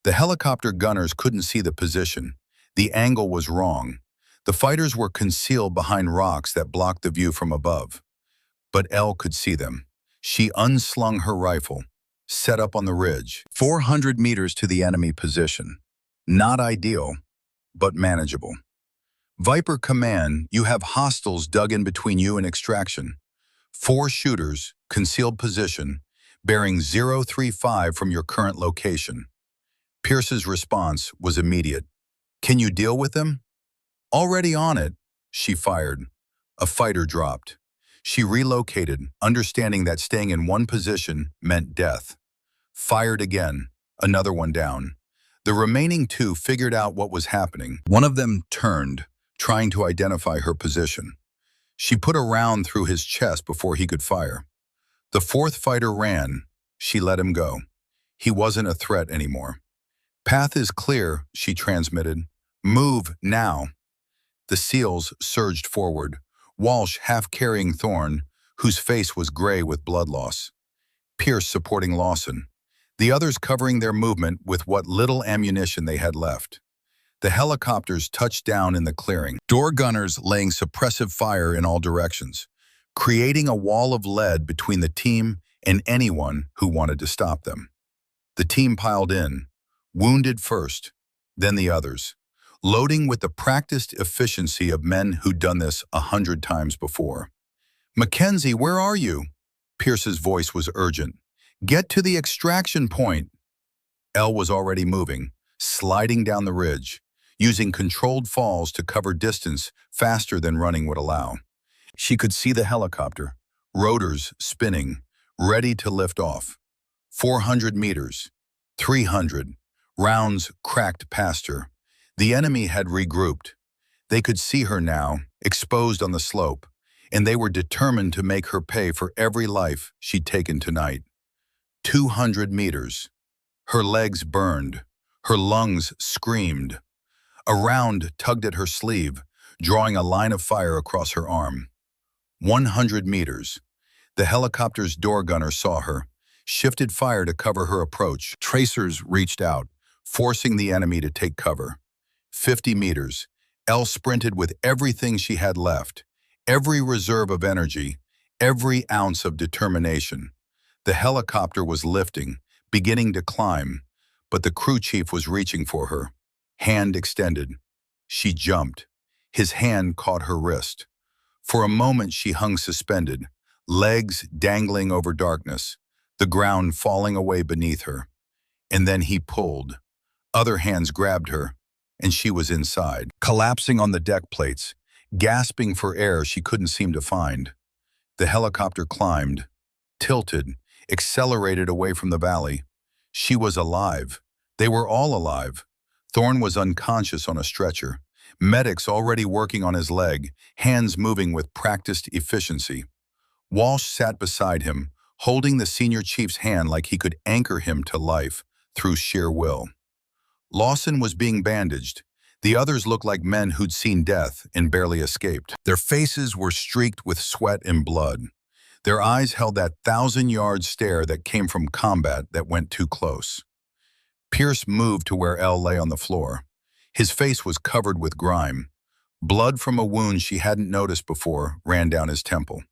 The helicopter gunners couldn't see the position. The angle was wrong. The fighters were concealed behind rocks that blocked the view from above. But Elle could see them. She unslung her rifle, set up on the ridge, 400 meters to the enemy position. Not ideal, but manageable. Viper Command, you have hostiles dug in between you and extraction. 4 shooters, concealed position, bearing 035 from your current location. Pierce's response was immediate. Can you deal with them? Already on it, she fired. A fighter dropped. She relocated, understanding that staying in one position meant death. Fired again, another one down. The remaining 2 figured out what was happening. One of them turned, trying to identify her position. She put a round through his chest before he could fire. The 4th fighter ran. She let him go. He wasn't a threat anymore. Path is clear, she transmitted. Move now. The SEALs surged forward, Walsh half carrying Thorne, whose face was gray with blood loss. Pierce supporting Lawson. The others covering their movement with what little ammunition they had left. The helicopters touched down in the clearing, door gunners laying suppressive fire in all directions, creating a wall of lead between the team and anyone who wanted to stop them. The team piled in, wounded first, then the others, loading with the practiced efficiency of men who'd done this 100 times before. Mackenzie, where are you? Pierce's voice was urgent. Get to the extraction point. Elle was already moving, sliding down the ridge, using controlled falls to cover distance faster than running would allow. She could see the helicopter, rotors spinning, ready to lift off. 400 meters, 300, rounds cracked past her. The enemy had regrouped. They could see her now, exposed on the slope, and they were determined to make her pay for every life she'd taken tonight. 200 meters. Her legs burned. Her lungs screamed. A round tugged at her sleeve, drawing a line of fire across her arm. 100 meters. The helicopter's door gunner saw her, shifted fire to cover her approach. Tracers reached out, forcing the enemy to take cover. 50 meters. Elle sprinted with everything she had left, every reserve of energy, every ounce of determination. The helicopter was lifting, beginning to climb, but the crew chief was reaching for her, hand extended. She jumped. His hand caught her wrist. For a moment she hung suspended, legs dangling over darkness, the ground falling away beneath her. And then he pulled. Other hands grabbed her, and she was inside, collapsing on the deck plates, gasping for air she couldn't seem to find. The helicopter climbed, tilted, accelerated away from the valley. She was alive. They were all alive. Thorne was unconscious on a stretcher. Medics already working on his leg, hands moving with practiced efficiency. Walsh sat beside him, holding the senior chief's hand like he could anchor him to life through sheer will. Lawson was being bandaged. The others looked like men who'd seen death and barely escaped. Their faces were streaked with sweat and blood. Their eyes held that 1,000-yard stare that came from combat that went too close. Pierce moved to where Elle lay on the floor. His face was covered with grime. Blood from a wound she hadn't noticed before ran down his temple.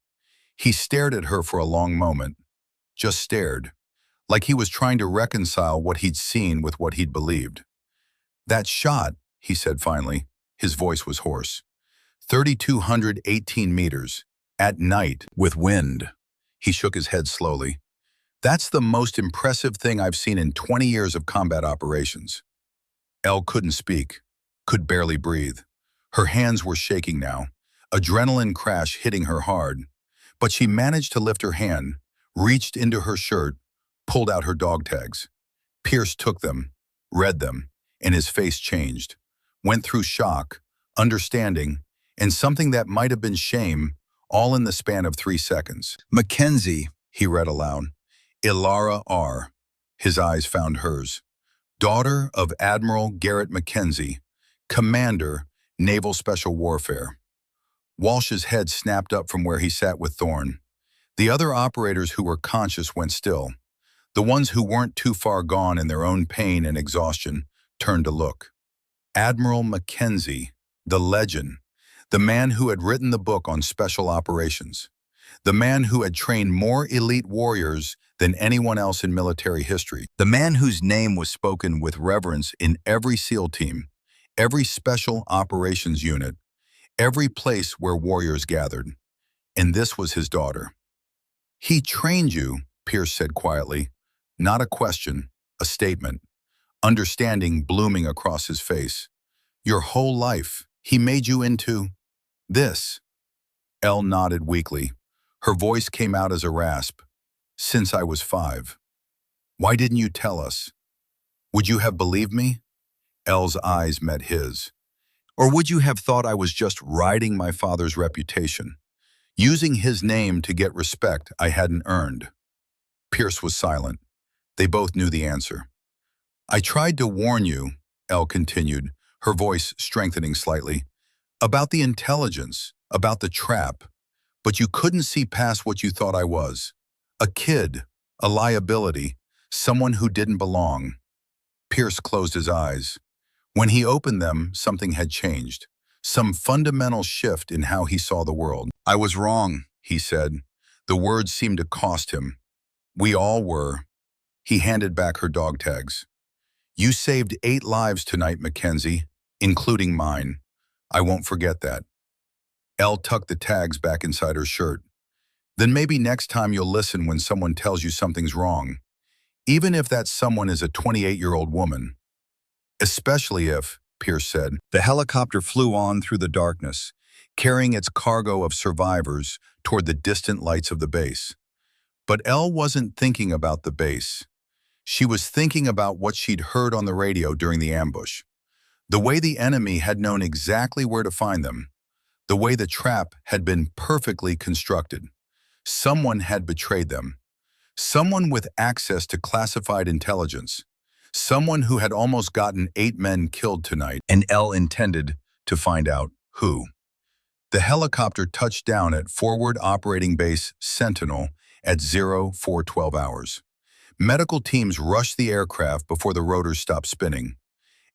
He stared at her for a long moment, just stared, like he was trying to reconcile what he'd seen with what he'd believed. "That shot," he said finally. His voice was hoarse. 3,218 meters, at night, with wind. He shook his head slowly. "That's the most impressive thing I've seen in 20 years of combat operations." Elle couldn't speak, could barely breathe. Her hands were shaking now, adrenaline crash hitting her hard. But she managed to lift her hand, reached into her shirt, pulled out her dog tags. Pierce took them, read them, and his face changed. Went through shock, understanding, and something that might have been shame, all in the span of 3 seconds. "Mackenzie," he read aloud. "Ilara R." His eyes found hers. "Daughter of Admiral Garrett Mackenzie, Commander, Naval Special Warfare." Walsh's head snapped up from where he sat with Thorne. The other operators who were conscious went still. The ones who weren't too far gone in their own pain and exhaustion turned to look. Admiral Mackenzie, the legend, the man who had written the book on special operations, the man who had trained more elite warriors than anyone else in military history, the man whose name was spoken with reverence in every SEAL team, every special operations unit, every place where warriors gathered. And this was his daughter. "He trained you," Pierce said quietly. Not a question, a statement. Understanding blooming across his face. "Your whole life. He made you into this." Elle nodded weakly. Her voice came out as a rasp. "Since I was 5. Why didn't you tell us? Would you have believed me?" Elle's eyes met his. "Or would you have thought I was just riding my father's reputation, using his name to get respect I hadn't earned?" Pierce was silent. They both knew the answer. "I tried to warn you," Elle continued, her voice strengthening slightly, "about the intelligence, about the trap, but you couldn't see past what you thought I was. A kid, a liability, someone who didn't belong." Pierce closed his eyes. When he opened them, something had changed. Some fundamental shift in how he saw the world. "I was wrong," he said. The words seemed to cost him. "We all were." He handed back her dog tags. "You saved 8 lives tonight, Mackenzie, including mine. I won't forget that." Elle tucked the tags back inside her shirt. "Then maybe next time you'll listen when someone tells you something's wrong, even if that someone is a 28-year-old woman." "Especially if," Pierce said. The helicopter flew on through the darkness, carrying its cargo of survivors toward the distant lights of the base. But Elle wasn't thinking about the base. She was thinking about what she'd heard on the radio during the ambush. The way the enemy had known exactly where to find them. The way the trap had been perfectly constructed. Someone had betrayed them. Someone with access to classified intelligence. Someone who had almost gotten 8 men killed tonight, and Elle intended to find out who. The helicopter touched down at Forward Operating Base Sentinel at 0412 hours. Medical teams rushed the aircraft before the rotors stopped spinning.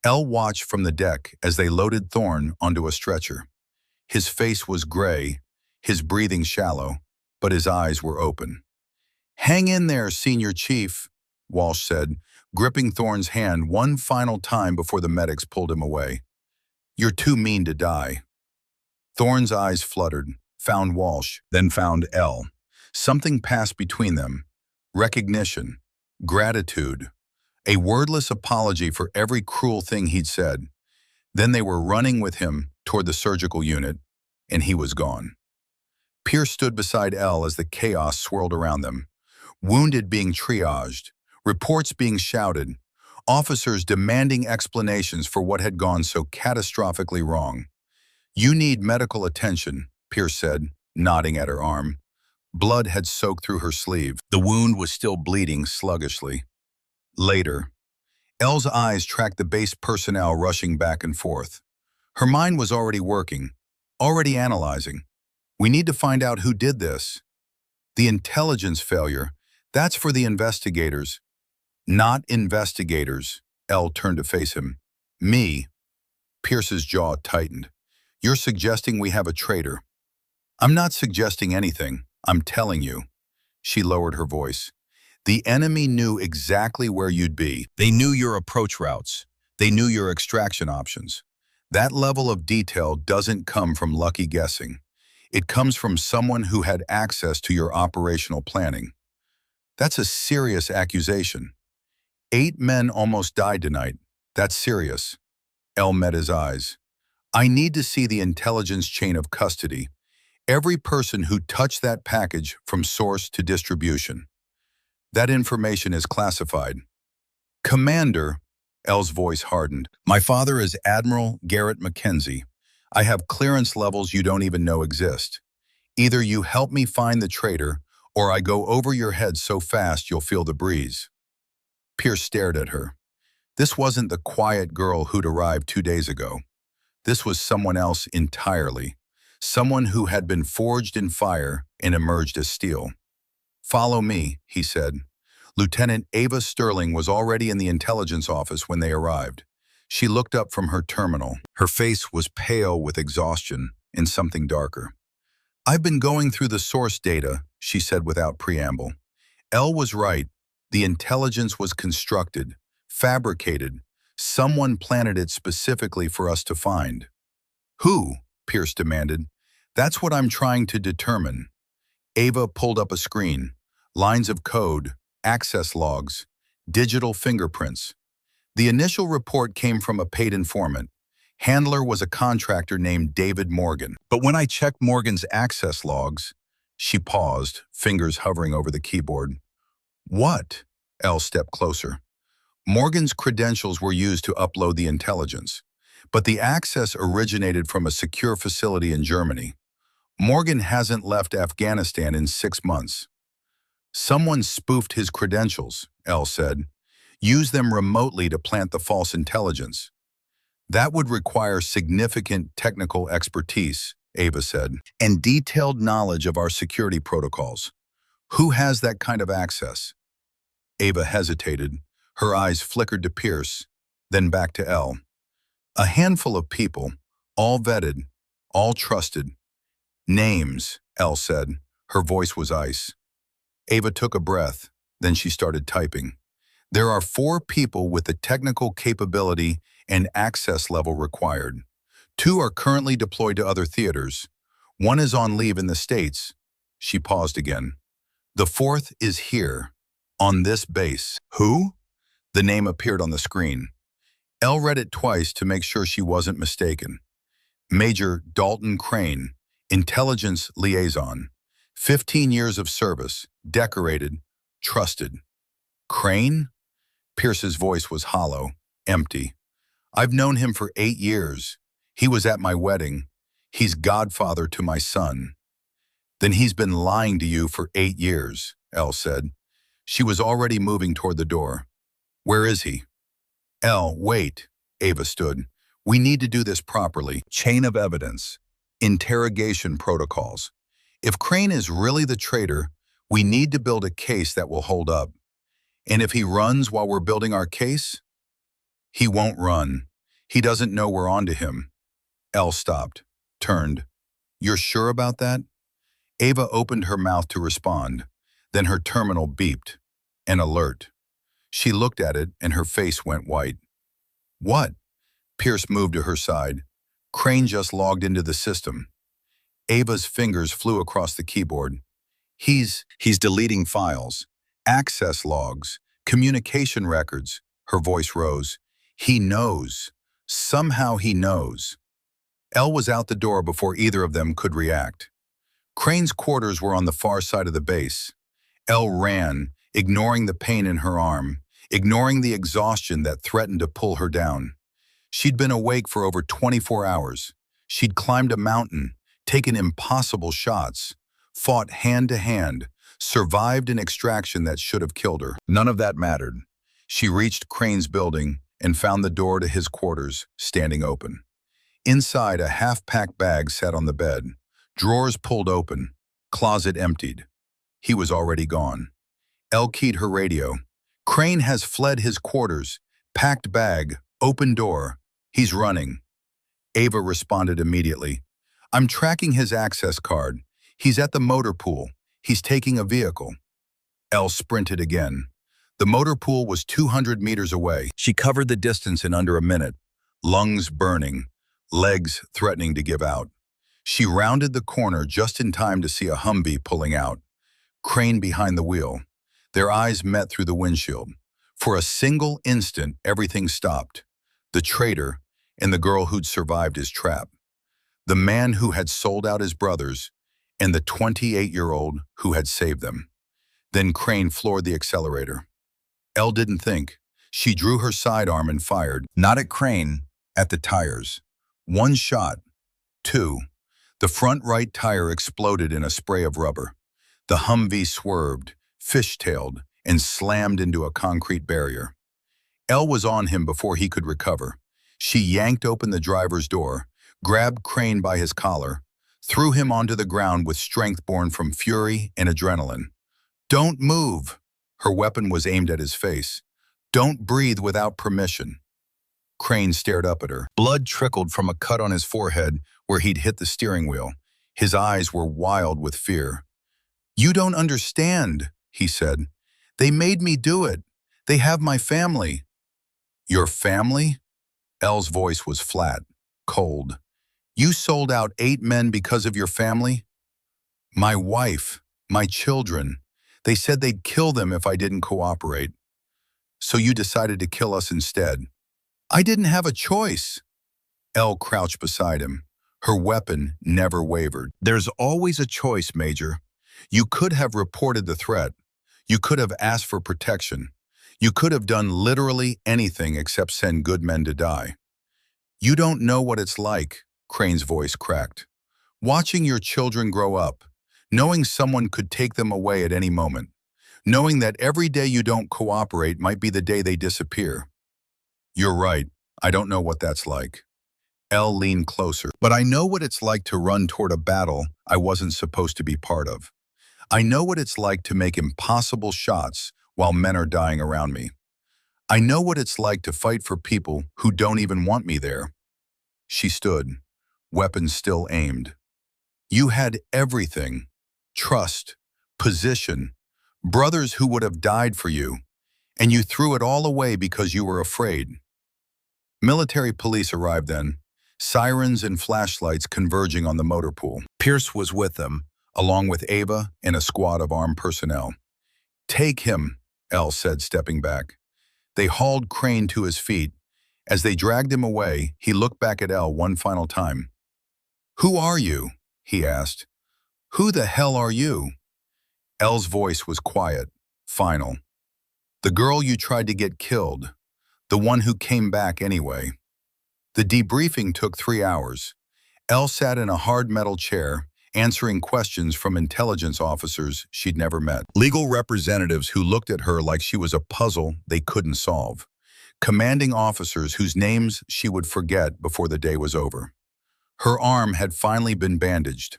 Elle watched from the deck as they loaded Thorne onto a stretcher. His face was gray, his breathing shallow, but his eyes were open. "Hang in there, Senior Chief," Walsh said, gripping Thorne's hand one final time before the medics pulled him away. "You're too mean to die." Thorne's eyes fluttered, found Walsh, then found Elle. Something passed between them. Recognition, gratitude, a wordless apology for every cruel thing he'd said. Then they were running with him toward the surgical unit, and he was gone. Pierce stood beside Elle as the chaos swirled around them. Wounded being triaged, reports being shouted, officers demanding explanations for what had gone so catastrophically wrong. "You need medical attention," Pierce said, nodding at her arm. Blood had soaked through her sleeve. The wound was still bleeding sluggishly. Later, Elle's eyes tracked the base personnel rushing back and forth. Her mind was already working, already analyzing. "We need to find out who did this. The intelligence failure, that's for the investigators." "Not investigators." Elle turned to face him. "Me." Pierce's jaw tightened. "You're suggesting we have a traitor." "I'm not suggesting anything. I'm telling you." She lowered her voice. "The enemy knew exactly where you'd be. They knew your approach routes. They knew your extraction options. That level of detail doesn't come from lucky guessing. It comes from someone who had access to your operational planning." "That's a serious accusation." 8 men almost died tonight. That's serious." Elle met his eyes. "I need to see the intelligence chain of custody. Every person who touched that package from source to distribution. That information is classified." "Commander," Elle's voice hardened, "my father is Admiral Garrett Mackenzie. I have clearance levels you don't even know exist. Either you help me find the traitor, or I go over your head so fast you'll feel the breeze." Pierce stared at her. This wasn't the quiet girl who'd arrived 2 days ago. This was someone else entirely. Someone who had been forged in fire and emerged as steel. "Follow me," he said. Lieutenant Ava Sterling was already in the intelligence office when they arrived. She looked up from her terminal. Her face was pale with exhaustion and something darker. "I've been going through the source data," she said without preamble. Elle was right. The intelligence was constructed, fabricated. Someone planted it specifically for us to find. "Who?" Pierce demanded. "That's what I'm trying to determine." Ava pulled up a screen. Lines of code, access logs, digital fingerprints. The initial report came from a paid informant. Handler was a contractor named David Morgan. But when I checked Morgan's access logs, she paused, fingers hovering over the keyboard. "What?" Elle stepped closer. "Morgan's credentials were used to upload the intelligence, but the access originated from a secure facility in Germany. Morgan hasn't left Afghanistan in 6 months." "Someone spoofed his credentials," Elle said. "Used them remotely to plant the false intelligence." "That would require significant technical expertise," Ava said, "and detailed knowledge of our security protocols. Who has that kind of access?" Ava hesitated. Her eyes flickered to Pierce, then back to Elle. "A handful of people, all vetted, all trusted." "Names," Elle said. Her voice was ice. Ava took a breath, then she started typing. "There are 4 people with the technical capability and access level required. 2 are currently deployed to other theaters. 1 is on leave in the States." She paused again. "The 4th is here, on this base." "Who?" The name appeared on the screen. Elle read it twice to make sure she wasn't mistaken. "Major Dalton Crane, Intelligence Liaison. 15 years of service, decorated, trusted." "Crane?" Pierce's voice was hollow, empty. "I've known him for 8 years. He was at my wedding. He's godfather to my son." "Then he's been lying to you for 8 years," Elle said. She was already moving toward the door. "Where is he?" "Elle, wait." Ava stood. "We need to do this properly. Chain of evidence. Interrogation protocols. If Crane is really the traitor, we need to build a case that will hold up. And if he runs while we're building our case?" "He won't run. He doesn't know we're onto him." Elle stopped, turned. "You're sure about that?" Ava opened her mouth to respond. Then her terminal beeped. An alert. She looked at it and her face went white. "What?" Pierce moved to her side. "Crane just logged into the system." Ava's fingers flew across the keyboard. He's deleting files, access logs, communication records." Her voice rose. "He knows. Somehow he knows." Elle was out the door before either of them could react. Crane's quarters were on the far side of the base. Elle ran, ignoring the pain in her arm, ignoring the exhaustion that threatened to pull her down. She'd been awake for over 24 hours. She'd climbed a mountain, taken impossible shots, fought hand to hand, survived an extraction that should have killed her. None of that mattered. She reached Crane's building and found the door to his quarters standing open. Inside, a half-packed bag sat on the bed, drawers pulled open, closet emptied. He was already gone. Elle keyed her radio. Crane has fled his quarters. Packed bag, open door. He's running. Ava responded immediately. I'm tracking his access card. He's at the motor pool. He's taking a vehicle. Elle sprinted again. The motor pool was 200 meters away. She covered the distance in under a minute, lungs burning, legs threatening to give out. She rounded the corner just in time to see a Humvee pulling out. Crane behind the wheel. Their eyes met through the windshield. For a single instant, everything stopped. The traitor and the girl who'd survived his trap. The man who had sold out his brothers and the 28-year-old who had saved them. Then Crane floored the accelerator. Elle didn't think. She drew her sidearm and fired, not at Crane, at the tires. One shot. Two. The front right tire exploded in a spray of rubber. The Humvee swerved, fishtailed, and slammed into a concrete barrier. Elle was on him before he could recover. She yanked open the driver's door, grabbed Crane by his collar, threw him onto the ground with strength born from fury and adrenaline. Don't move! Her weapon was aimed at his face. Don't breathe without permission. Crane stared up at her. Blood trickled from a cut on his forehead where he'd hit the steering wheel. His eyes were wild with fear. You don't understand, he said. They made me do it. They have my family. Your family? Elle's voice was flat, cold. You sold out 8 men because of your family? My wife, my children. They said they'd kill them if I didn't cooperate. So you decided to kill us instead. I didn't have a choice. Elle crouched beside him. Her weapon never wavered. There's always a choice, Major. You could have reported the threat. You could have asked for protection. You could have done literally anything except send good men to die. You don't know what it's like, Crane's voice cracked. Watching your children grow up, knowing someone could take them away at any moment, knowing that every day you don't cooperate might be the day they disappear. You're right, I don't know what that's like. Elle leaned closer. But I know what it's like to run toward a battle I wasn't supposed to be part of. I know what it's like to make impossible shots while men are dying around me. I know what it's like to fight for people who don't even want me there. She stood, weapons still aimed. You had everything. Trust, position, brothers who would have died for you, and you threw it all away because you were afraid. Military police arrived then, sirens and flashlights converging on the motor pool. Pierce was with them, along with Ava and a squad of armed personnel. Take him, Elle said, stepping back. They hauled Crane to his feet. As they dragged him away, he looked back at Elle one final time. Who are you? He asked. Who the hell are you? Elle's voice was quiet, final. The girl you tried to get killed, the one who came back anyway. The debriefing took 3 hours. Elle sat in a hard metal chair, answering questions from intelligence officers she'd never met. Legal representatives who looked at her like she was a puzzle they couldn't solve. Commanding officers whose names she would forget before the day was over. Her arm had finally been bandaged.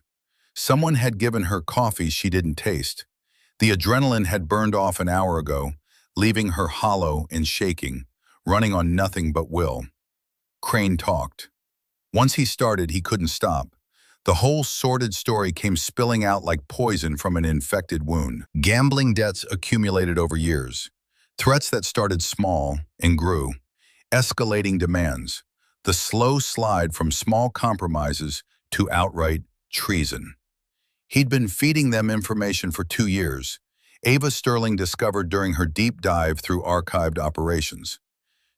Someone had given her coffee she didn't taste. The adrenaline had burned off an hour ago, leaving her hollow and shaking, running on nothing but will. Crane talked. Once he started, he couldn't stop. The whole sordid story came spilling out like poison from an infected wound. Gambling debts accumulated over years. Threats that started small and grew. Escalating demands. The slow slide from small compromises to outright treason. He'd been feeding them information for 2 years. Ava Sterling discovered during her deep dive through archived operations.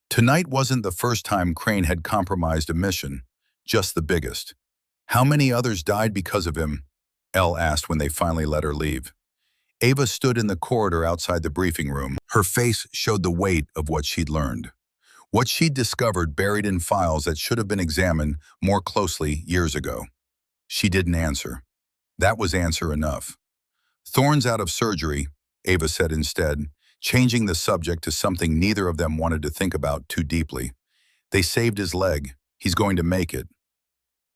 Tonight wasn't the first time Crane had compromised a mission, just the biggest. How many others died because of him? Elle asked when they finally let her leave. Ava stood in the corridor outside the briefing room. Her face showed the weight of what she'd learned. What she'd discovered buried in files that should have been examined more closely years ago. She didn't answer. That was answer enough. Thorne's out of surgery, Ava said instead, changing the subject to something neither of them wanted to think about too deeply. They saved his leg. He's going to make it.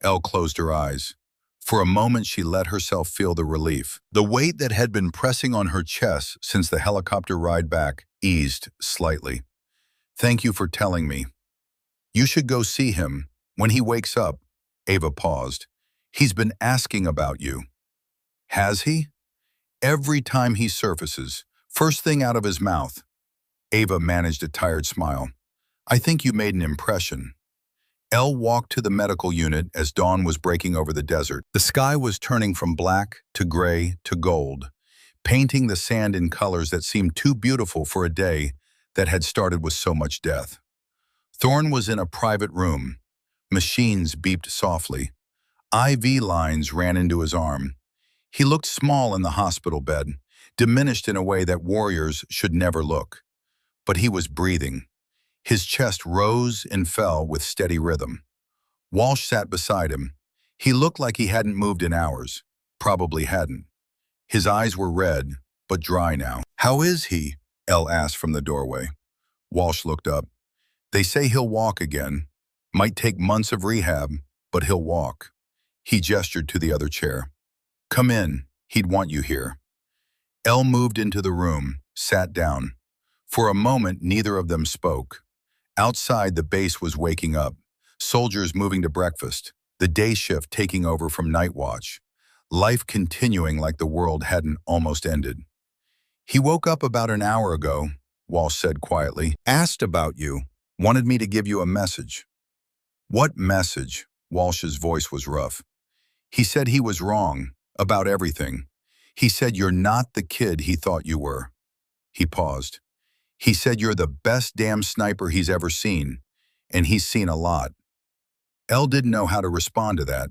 Elle closed her eyes. For a moment she let herself feel the relief. The weight that had been pressing on her chest since the helicopter ride back eased slightly. Thank you for telling me. You should go see him. When he wakes up, Ava paused. He's been asking about you. Has he? Every time he surfaces, first thing out of his mouth. Ava managed a tired smile. I think you made an impression. Elle walked to the medical unit as dawn was breaking over the desert. The sky was turning from black to gray to gold, painting the sand in colors that seemed too beautiful for a day that had started with so much death. Thorne was in a private room. Machines beeped softly. IV lines ran into his arm. He looked small in the hospital bed, diminished in a way that warriors should never look. But he was breathing. His chest rose and fell with steady rhythm. Walsh sat beside him. He looked like he hadn't moved in hours. Probably hadn't. His eyes were red, but dry now. How is he? Elle asked from the doorway. Walsh looked up. They say he'll walk again. Might take months of rehab, but he'll walk. He gestured to the other chair. Come in. He'd want you here. Elle moved into the room, sat down. For a moment, neither of them spoke. Outside, the base was waking up. Soldiers moving to breakfast. The day shift taking over from night watch. Life continuing like the world hadn't almost ended. He woke up about an hour ago, Walsh said quietly. Asked about you. Wanted me to give you a message. What message? Walsh's voice was rough. He said he was wrong about everything. He said you're not the kid he thought you were. He paused. He said you're the best damn sniper he's ever seen, and he's seen a lot. Elle didn't know how to respond to that.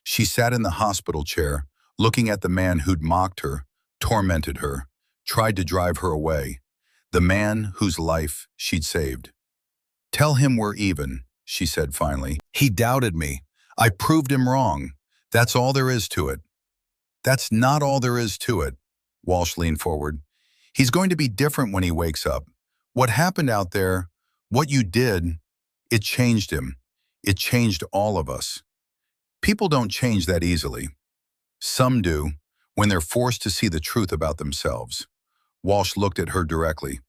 She sat in the hospital chair, looking at the man who'd mocked her, tormented her, tried to drive her away, the man whose life she'd saved. Tell him we're even, she said finally. He doubted me. I proved him wrong. That's all there is to it. That's not all there is to it. Walsh leaned forward. He's going to be different when he wakes up. What happened out there, what you did, it changed him. It changed all of us. People don't change that easily. Some do, when they're forced to see the truth about themselves. Walsh looked at her directly.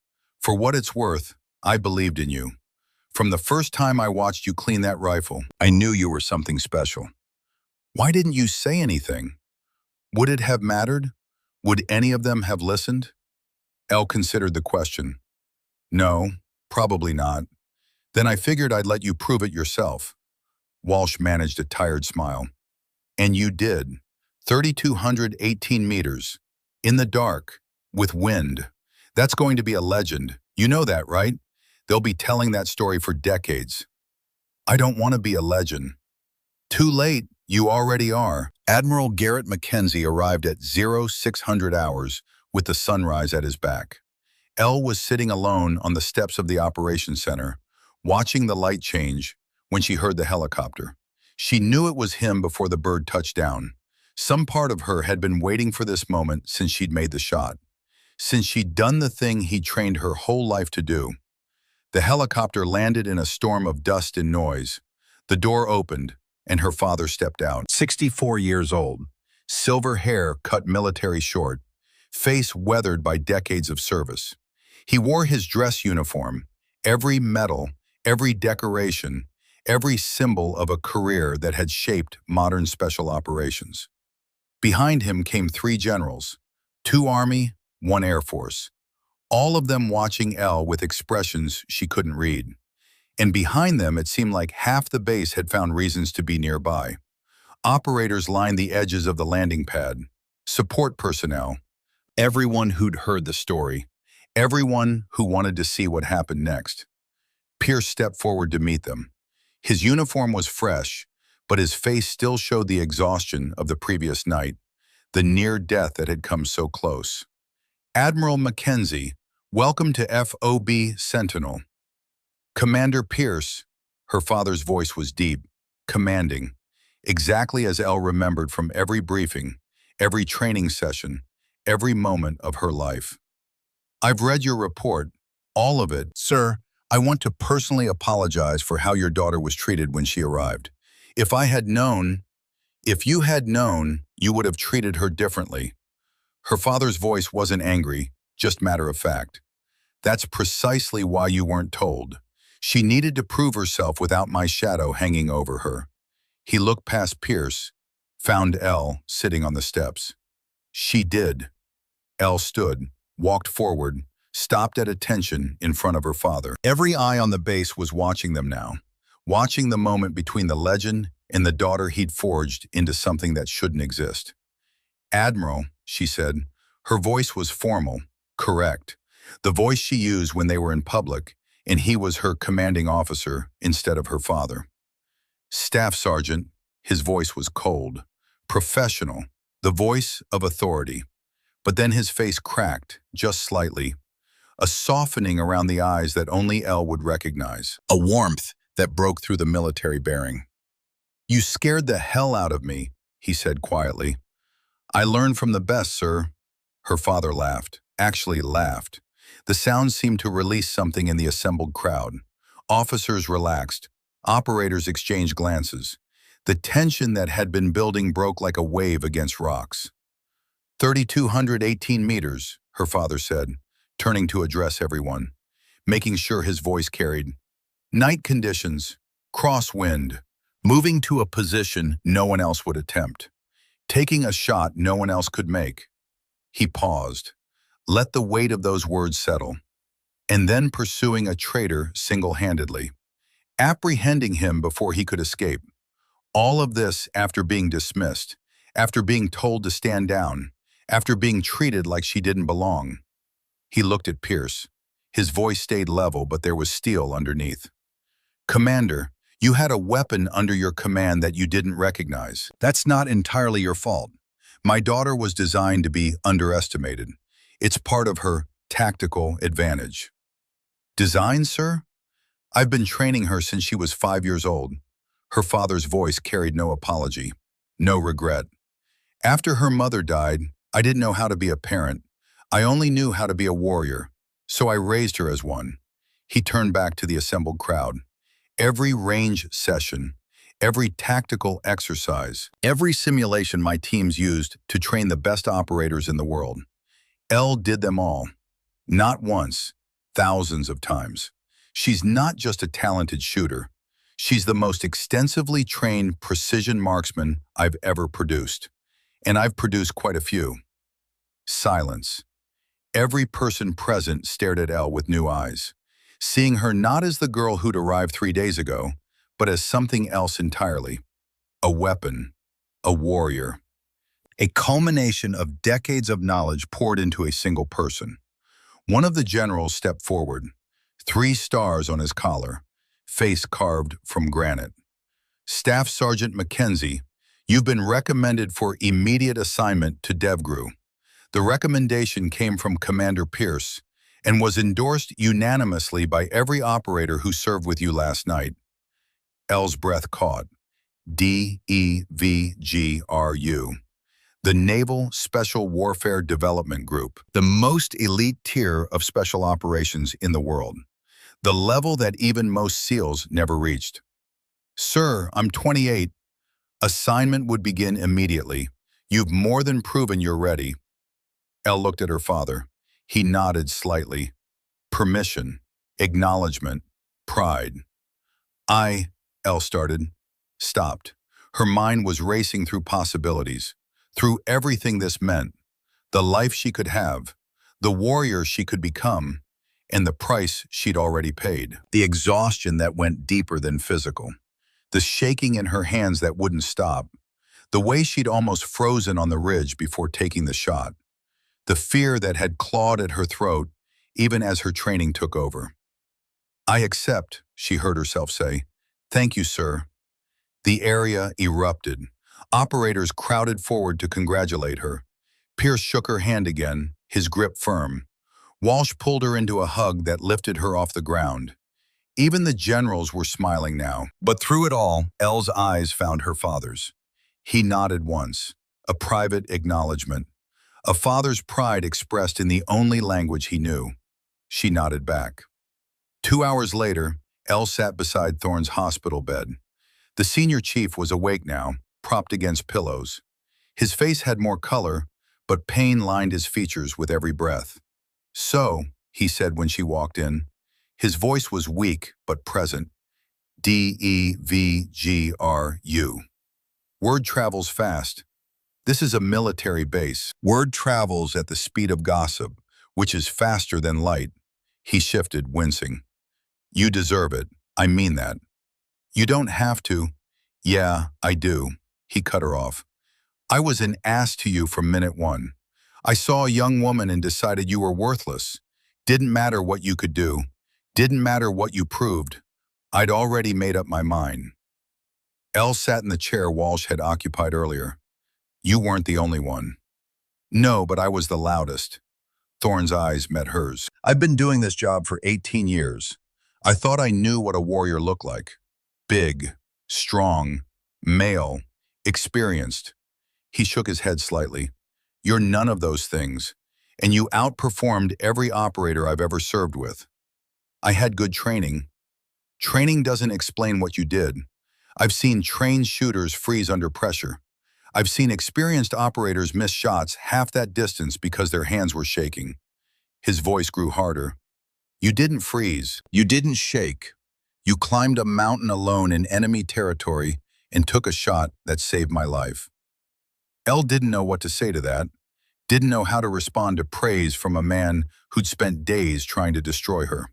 For what it's worth, I believed in you. From the first time I watched you clean that rifle, I knew you were something special. Why didn't you say anything? Would it have mattered? Would any of them have listened? Elle considered the question. No, probably not. Then I figured I'd let you prove it yourself. Walsh managed a tired smile. And you did. 3,218 meters. In the dark. With wind. That's going to be a legend. You know that, right? They'll be telling that story for decades. I don't want to be a legend. Too late. You already are. Admiral Garrett Mackenzie arrived at 0600 hours with the sunrise at his back. Elle was sitting alone on the steps of the operations center, watching the light change when she heard the helicopter. She knew it was him before the bird touched down. Some part of her had been waiting for this moment since she'd made the shot, since she'd done the thing he'd trained her whole life to do. The helicopter landed in a storm of dust and noise. The door opened, and her father stepped out. 64 years old, silver hair cut military short, face weathered by decades of service. He wore his dress uniform, every medal, every decoration, every symbol of a career that had shaped modern special operations. Behind him came 3 generals, 2 Army, 1 Air Force, all of them watching Elle with expressions she couldn't read. And behind them, it seemed like half the base had found reasons to be nearby. Operators lined the edges of the landing pad, support personnel, everyone who'd heard the story, everyone who wanted to see what happened next. Pierce stepped forward to meet them. His uniform was fresh, but his face still showed the exhaustion of the previous night, the near death that had come so close. Admiral Mackenzie, welcome to FOB Sentinel. Commander Pierce, her father's voice was deep, commanding, exactly as Elle remembered from every briefing, every training session, every moment of her life. I've read your report, all of it. Sir, I want to personally apologize for how your daughter was treated when she arrived. If I had known, if you had known, you would have treated her differently. Her father's voice wasn't angry, just matter of fact. That's precisely why you weren't told. She needed to prove herself without my shadow hanging over her. He looked past Pierce, found Elle sitting on the steps. She did. Elle stood, walked forward, stopped at attention in front of her father. Every eye on the base was watching them now, watching the moment between the legend and the daughter he'd forged into something that shouldn't exist. Admiral, she said. Her voice was formal, correct. The voice she used when they were in public, and he was her commanding officer instead of her father. Staff Sergeant, his voice was cold, professional, the voice of authority. But then his face cracked, just slightly, a softening around the eyes that only Elle would recognize, a warmth that broke through the military bearing. You scared the hell out of me, he said quietly. I learned from the best, sir. Her father laughed, actually laughed. The sound seemed to release something in the assembled crowd. Officers relaxed. Operators exchanged glances. The tension that had been building broke like a wave against rocks. 3,218 meters, her father said, turning to address everyone, making sure his voice carried. Night conditions, crosswind, moving to a position no one else would attempt, taking a shot no one else could make. He paused, let the weight of those words settle, and then pursuing a traitor single-handedly, apprehending him before he could escape. All of this after being dismissed, after being told to stand down, after being treated like she didn't belong. He looked at Pierce. His voice stayed level, but there was steel underneath. Commander, you had a weapon under your command that you didn't recognize. That's not entirely your fault. My daughter was designed to be underestimated. It's part of her tactical advantage. Design, sir? I've been training her since she was 5 years old. Her father's voice carried no apology, no regret. After her mother died, I didn't know how to be a parent. I only knew how to be a warrior, so I raised her as one. He turned back to the assembled crowd. Every range session, every tactical exercise, every simulation my teams used to train the best operators in the world. Elle did them all. Not once, thousands of times. She's not just a talented shooter. She's the most extensively trained precision marksman I've ever produced. And I've produced quite a few. Silence. Every person present stared at Elle with new eyes, seeing her not as the girl who'd arrived 3 days ago, but as something else entirely. A weapon, a warrior, a culmination of decades of knowledge poured into a single person. One of the generals stepped forward, 3 stars on his collar, face carved from granite. Staff Sergeant Mackenzie, you've been recommended for immediate assignment to DevGru. The recommendation came from Commander Pierce and was endorsed unanimously by every operator who served with you last night. Elle's breath caught. DEVGRU. The Naval Special Warfare Development Group, the most elite tier of special operations in the world, the level that even most SEALs never reached. Sir, I'm 28. Assignment would begin immediately. You've more than proven you're ready. Elle looked at her father. He nodded slightly. Permission, acknowledgement, pride. Elle started, stopped. Her mind was racing through possibilities, through everything this meant, the life she could have, the warrior she could become, and the price she'd already paid. The exhaustion that went deeper than physical, the shaking in her hands that wouldn't stop, the way she'd almost frozen on the ridge before taking the shot, the fear that had clawed at her throat even as her training took over. I accept, she heard herself say. Thank you, sir. The area erupted. Operators crowded forward to congratulate her. Pierce shook her hand again, his grip firm. Walsh pulled her into a hug that lifted her off the ground. Even the generals were smiling now. But through it all, Elle's eyes found her father's. He nodded once, a private acknowledgement. A father's pride expressed in the only language he knew. She nodded back. 2 hours later, Elle sat beside Thorne's hospital bed. The senior chief was awake now, propped against pillows. His face had more color, but pain lined his features with every breath. "So," he said when she walked in. His voice was weak but present. "DEVGRU. Word travels fast. This is a military base. Word travels at the speed of gossip, which is faster than light." He shifted, wincing. "You deserve it. I mean that." "You don't have to." "Yeah, I do." He cut her off. "I was an ass to you from minute one. I saw a young woman and decided you were worthless. Didn't matter what you could do. Didn't matter what you proved. I'd already made up my mind." Elle sat in the chair Walsh had occupied earlier. "You weren't the only one." "No, but I was the loudest." Thorne's eyes met hers. "I've been doing this job for 18 years. I thought I knew what a warrior looked like. Big, strong, male, experienced." He shook his head slightly. "You're none of those things, and you outperformed every operator I've ever served with." "I had good training." "Training doesn't explain what you did. I've seen trained shooters freeze under pressure. I've seen experienced operators miss shots half that distance because their hands were shaking." His voice grew harder. "You didn't freeze. You didn't shake. You climbed a mountain alone in enemy territory and took a shot that saved my life." Elle didn't know what to say to that, didn't know how to respond to praise from a man who'd spent days trying to destroy her.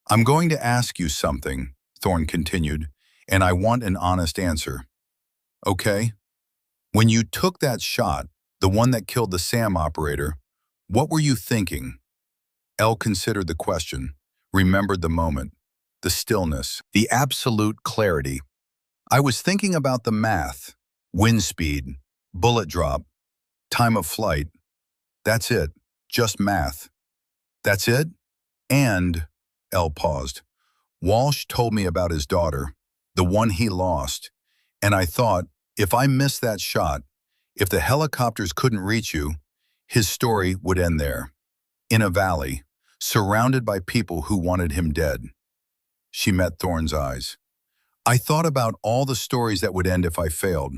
"I'm going to ask you something," Thorne continued, "and I want an honest answer. Okay? When you took that shot, the one that killed the SAM operator, what were you thinking?" Elle considered the question, remembered the moment, the stillness, the absolute clarity. "I was thinking about the math, wind speed, bullet drop, time of flight. That's it, just math." "That's it? And," Elle paused, "Walsh told me about his daughter, the one he lost, and I thought, if I missed that shot, if the helicopters couldn't reach you, his story would end there, in a valley, surrounded by people who wanted him dead." She met Thorne's eyes. "I thought about all the stories that would end if I failed,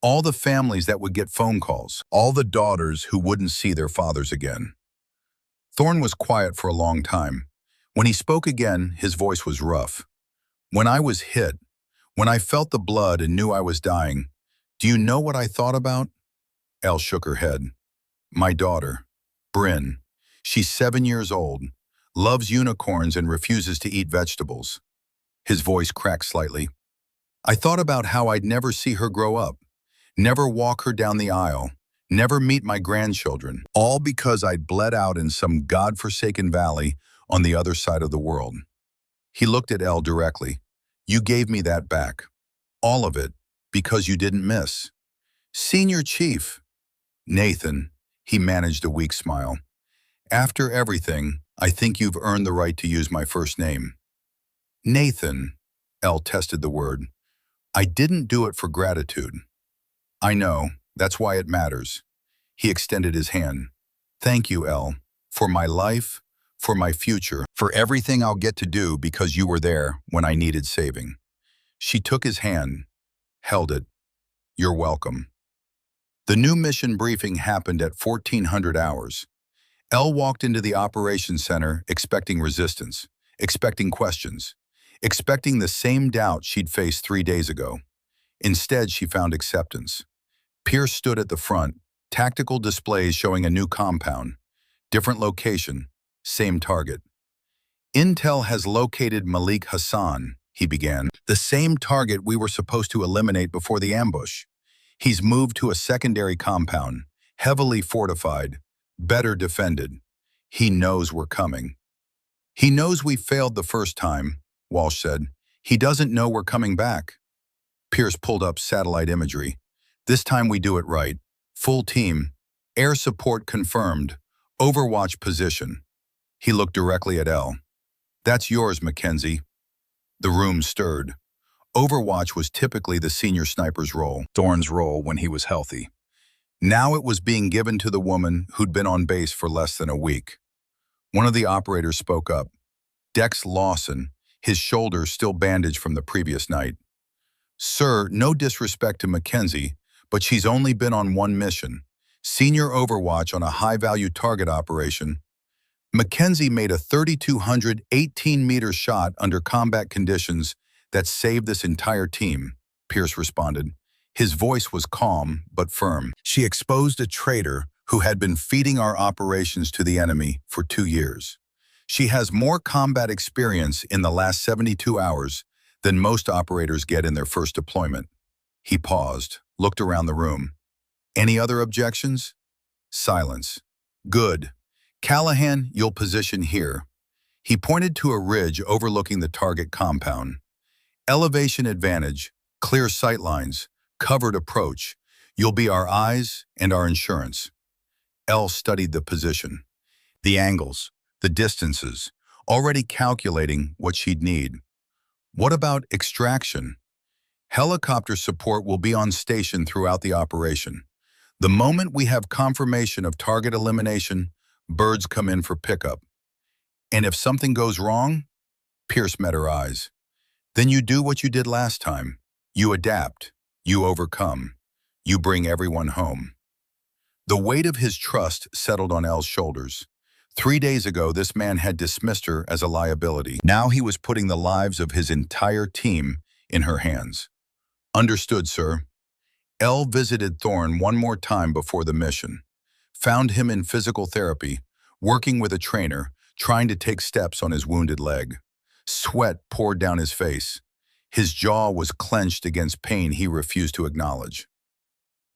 all the families that would get phone calls, all the daughters who wouldn't see their fathers again." Thorne was quiet for a long time. When he spoke again, his voice was rough. "When I was hit, when I felt the blood and knew I was dying, do you know what I thought about?" Elle shook her head. "My daughter, Bryn. She's 7 years old, loves unicorns and refuses to eat vegetables." His voice cracked slightly. "I thought about how I'd never see her grow up, never walk her down the aisle, never meet my grandchildren, all because I'd bled out in some godforsaken valley on the other side of the world." He looked at Elle directly. "You gave me that back. All of it, because you didn't miss." "Senior Chief." "Nathan," he managed a weak smile. "After everything, I think you've earned the right to use my first name." "Nathan," Elle tested the word. "I didn't do it for gratitude." "I know, that's why it matters." He extended his hand. "Thank you, Elle, for my life, for my future, for everything I'll get to do because you were there when I needed saving." She took his hand, held it. "You're welcome." The new mission briefing happened at 1400 hours. Elle walked into the operations center expecting resistance, expecting questions, expecting the same doubt she'd faced 3 days ago. Instead, she found acceptance. Pierce stood at the front, tactical displays showing a new compound, different location, same target. "Intel has located Malik Hassan," he began, "the same target we were supposed to eliminate before the ambush. He's moved to a secondary compound, heavily fortified, better defended. He knows we're coming." "He knows we failed the first time," Walsh said. "He doesn't know we're coming back." Pierce pulled up satellite imagery. "This time we do it right. Full team. Air support confirmed. Overwatch position. He looked directly at Elle. That's yours, Mackenzie. The room stirred. Overwatch was typically the senior sniper's role, Thorne's role when he was healthy. Now it was being given to the woman who'd been on base for less than a week. One of the operators spoke up. Dex Lawson, his shoulder still bandaged from the previous night. Sir, no disrespect to Mackenzie, but she's only been on one mission. Senior Overwatch on a high-value target operation. Mackenzie made a 3,200 18-meter shot under combat conditions that saved this entire team, Pierce responded. His voice was calm but firm. She exposed a traitor who had been feeding our operations to the enemy for 2 years. She has more combat experience in the last 72 hours than most operators get in their first deployment. He paused, looked around the room. Any other objections? Silence. Good. Callahan, you'll position here. He pointed to a ridge overlooking the target compound. Elevation advantage, clear sightlines, covered approach. You'll be our eyes and our insurance. Elle studied the position, the angles, the distances, already calculating what she'd need. What about extraction? Helicopter support will be on station throughout the operation. The moment we have confirmation of target elimination, birds come in for pickup. And if something goes wrong, Pierce met her eyes. Then you do what you did last time. You adapt. You overcome. You bring everyone home. The weight of his trust settled on Elle's shoulders. 3 days ago, this man had dismissed her as a liability. Now he was putting the lives of his entire team in her hands. Understood, sir. Elle visited Thorne one more time before the mission. Found him in physical therapy, working with a trainer, trying to take steps on his wounded leg. Sweat poured down his face. His jaw was clenched against pain he refused to acknowledge.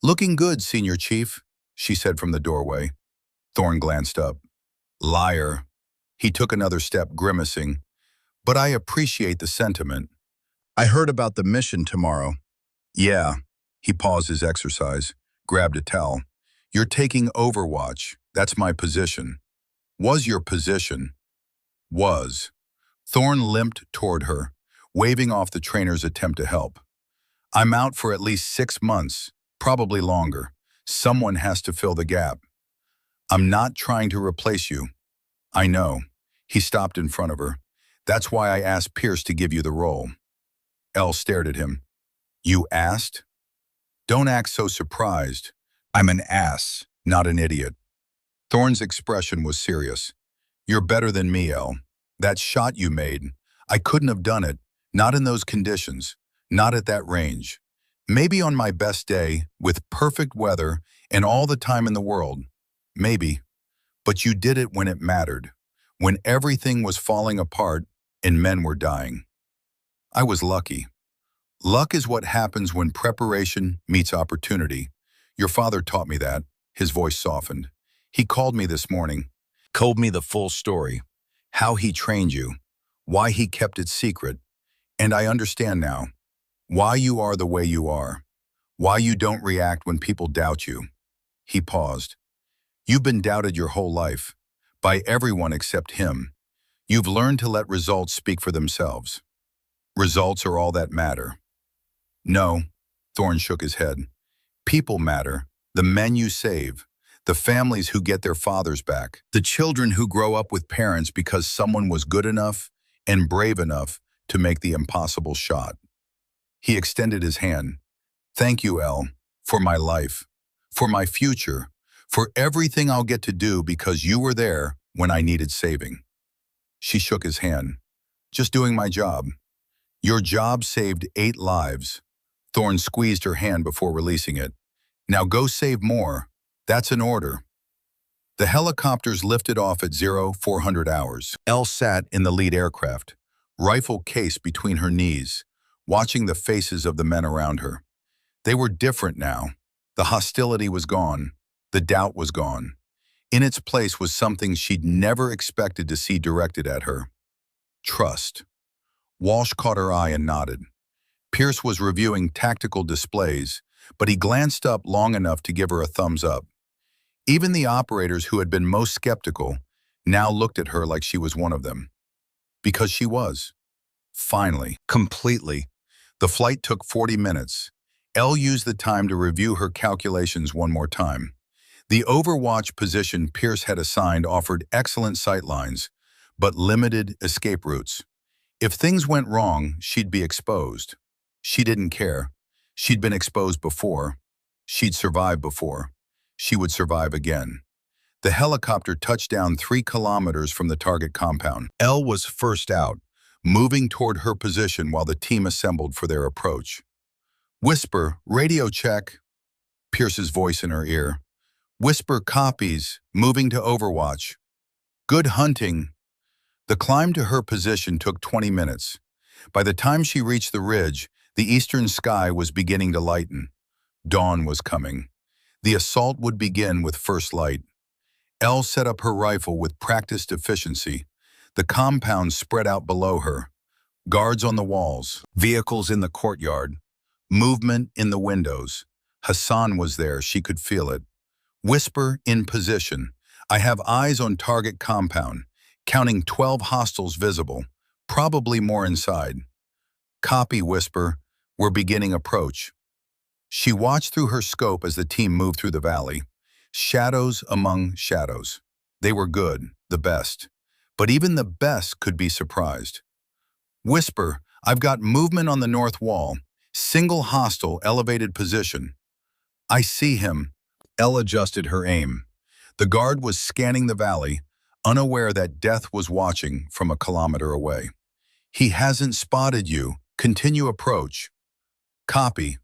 Looking good, Senior Chief, she said from the doorway. Thorne glanced up. Liar. He took another step, grimacing. But I appreciate the sentiment. I heard about the mission tomorrow. Yeah. He paused his exercise, grabbed a towel. You're taking Overwatch. That's my position. Was your position. Was. Thorne limped toward her, waving off the trainer's attempt to help. I'm out for at least 6 months, probably longer. Someone has to fill the gap. I'm not trying to replace you. I know. He stopped in front of her. That's why I asked Pierce to give you the role. Elle stared at him. You asked? Don't act so surprised. I'm an ass, not an idiot. Thorne's expression was serious. You're better than me, Elle. That shot you made, I couldn't have done it, not in those conditions, not at that range. Maybe on my best day, with perfect weather and all the time in the world. Maybe. But you did it when it mattered, when everything was falling apart and men were dying. I was lucky. Luck is what happens when preparation meets opportunity. Your father taught me that. His voice softened. He called me this morning, told me the full story, how he trained you, why he kept it secret, and I understand now, why you are the way you are, why you don't react when people doubt you. He paused. You've been doubted your whole life, by everyone except him. You've learned to let results speak for themselves. Results are all that matter. No, Thorne shook his head. People matter, the men you save, the families who get their fathers back, the children who grow up with parents because someone was good enough and brave enough to make the impossible shot. He extended his hand. Thank you, Elle, for my life, for my future, for everything I'll get to do because you were there when I needed saving. She shook his hand. Just doing my job. Your job saved 8 lives. Thorne squeezed her hand before releasing it. Now go save more. That's an order. The helicopters lifted off at 0400 hours. Elle sat in the lead aircraft, rifle case between her knees, watching the faces of the men around her. They were different now. The hostility was gone. The doubt was gone. In its place was something she'd never expected to see directed at her. Trust. Walsh caught her eye and nodded. Pierce was reviewing tactical displays, but he glanced up long enough to give her a thumbs up. Even the operators who had been most skeptical now looked at her like she was one of them. Because she was. Finally, completely. The flight took 40 minutes. Elle used the time to review her calculations one more time. The overwatch position Pierce had assigned offered excellent sight lines, but limited escape routes. If things went wrong, she'd be exposed. She didn't care. She'd been exposed before. She'd survived before. She would survive again. The helicopter touched down 3 kilometers from the target compound. Elle was first out, moving toward her position while the team assembled for their approach. Whisper, radio check. Pierce's voice in her ear. Whisper copies, moving to overwatch. Good hunting. The climb to her position took 20 minutes. By the time she reached the ridge, the eastern sky was beginning to lighten. Dawn was coming. The assault would begin with first light. Elle set up her rifle with practiced efficiency. The compound spread out below her. Guards on the walls, vehicles in the courtyard, movement in the windows. Hassan was there, she could feel it. Whisper in position. I have eyes on target compound, counting 12 hostiles visible, probably more inside. Copy, Whisper. We're beginning approach. She watched through her scope as the team moved through the valley. Shadows among shadows. They were good, the best. But even the best could be surprised. Whisper, I've got movement on the north wall. Single hostile, elevated position. I see him. Elle adjusted her aim. The guard was scanning the valley, unaware that death was watching from a kilometer away. He hasn't spotted you. Continue approach. Copy.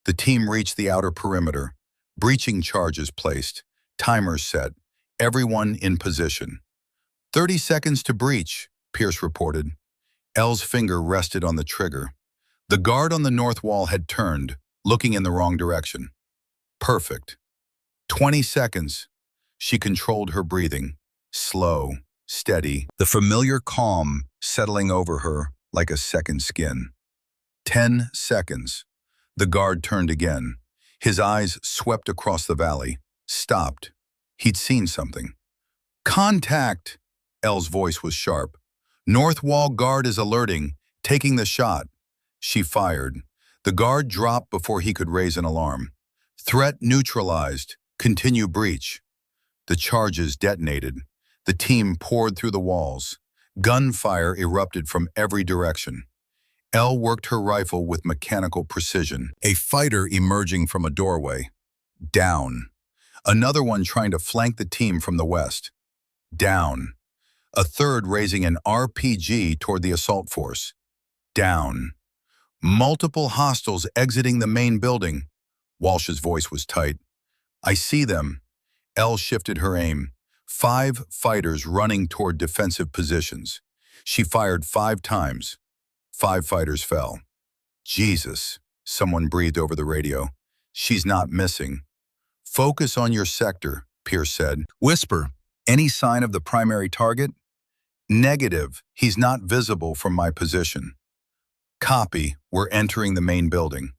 The team reached the outer perimeter. Breaching charges placed. Timers set. Everyone in position. 30 seconds to breach, Pierce reported. Elle's finger rested on the trigger. The guard on the north wall had turned, looking in the wrong direction. Perfect. 20 seconds. She controlled her breathing. Slow, steady, the familiar calm settling over her like a second skin. 10 seconds. The guard turned again. His eyes swept across the valley. Stopped. He'd seen something. Contact! Elle's voice was sharp. North wall guard is alerting, taking the shot. She fired. The guard dropped before he could raise an alarm. Threat neutralized. Continue breach. The charges detonated. The team poured through the walls. Gunfire erupted from every direction. Elle worked her rifle with mechanical precision. A fighter emerging from a doorway. Down. Another one trying to flank the team from the west. Down. A third raising an RPG toward the assault force. Down. Multiple hostiles exiting the main building. Walsh's voice was tight. I see them. Elle shifted her aim. 5 fighters running toward defensive positions. She fired 5 times. 5 fighters fell. Jesus, someone breathed over the radio. She's not missing. Focus on your sector, Pierce said. Whisper, any sign of the primary target? Negative, he's not visible from my position. Copy, we're entering the main building.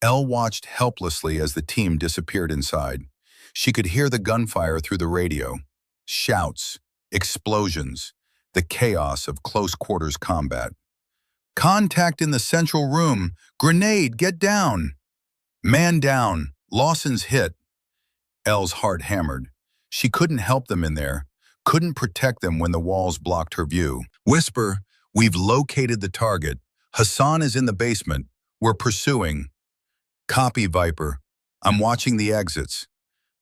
Elle watched helplessly as the team disappeared inside. She could hear the gunfire through the radio. Shouts, explosions, the chaos of close-quarters combat. Contact in the central room. Grenade, get down. Man down. Lawson's hit. Elle's heart hammered. She couldn't help them in there, couldn't protect them when the walls blocked her view. Whisper, we've located the target. Hassan is in the basement. We're pursuing. Copy, Viper. I'm watching the exits.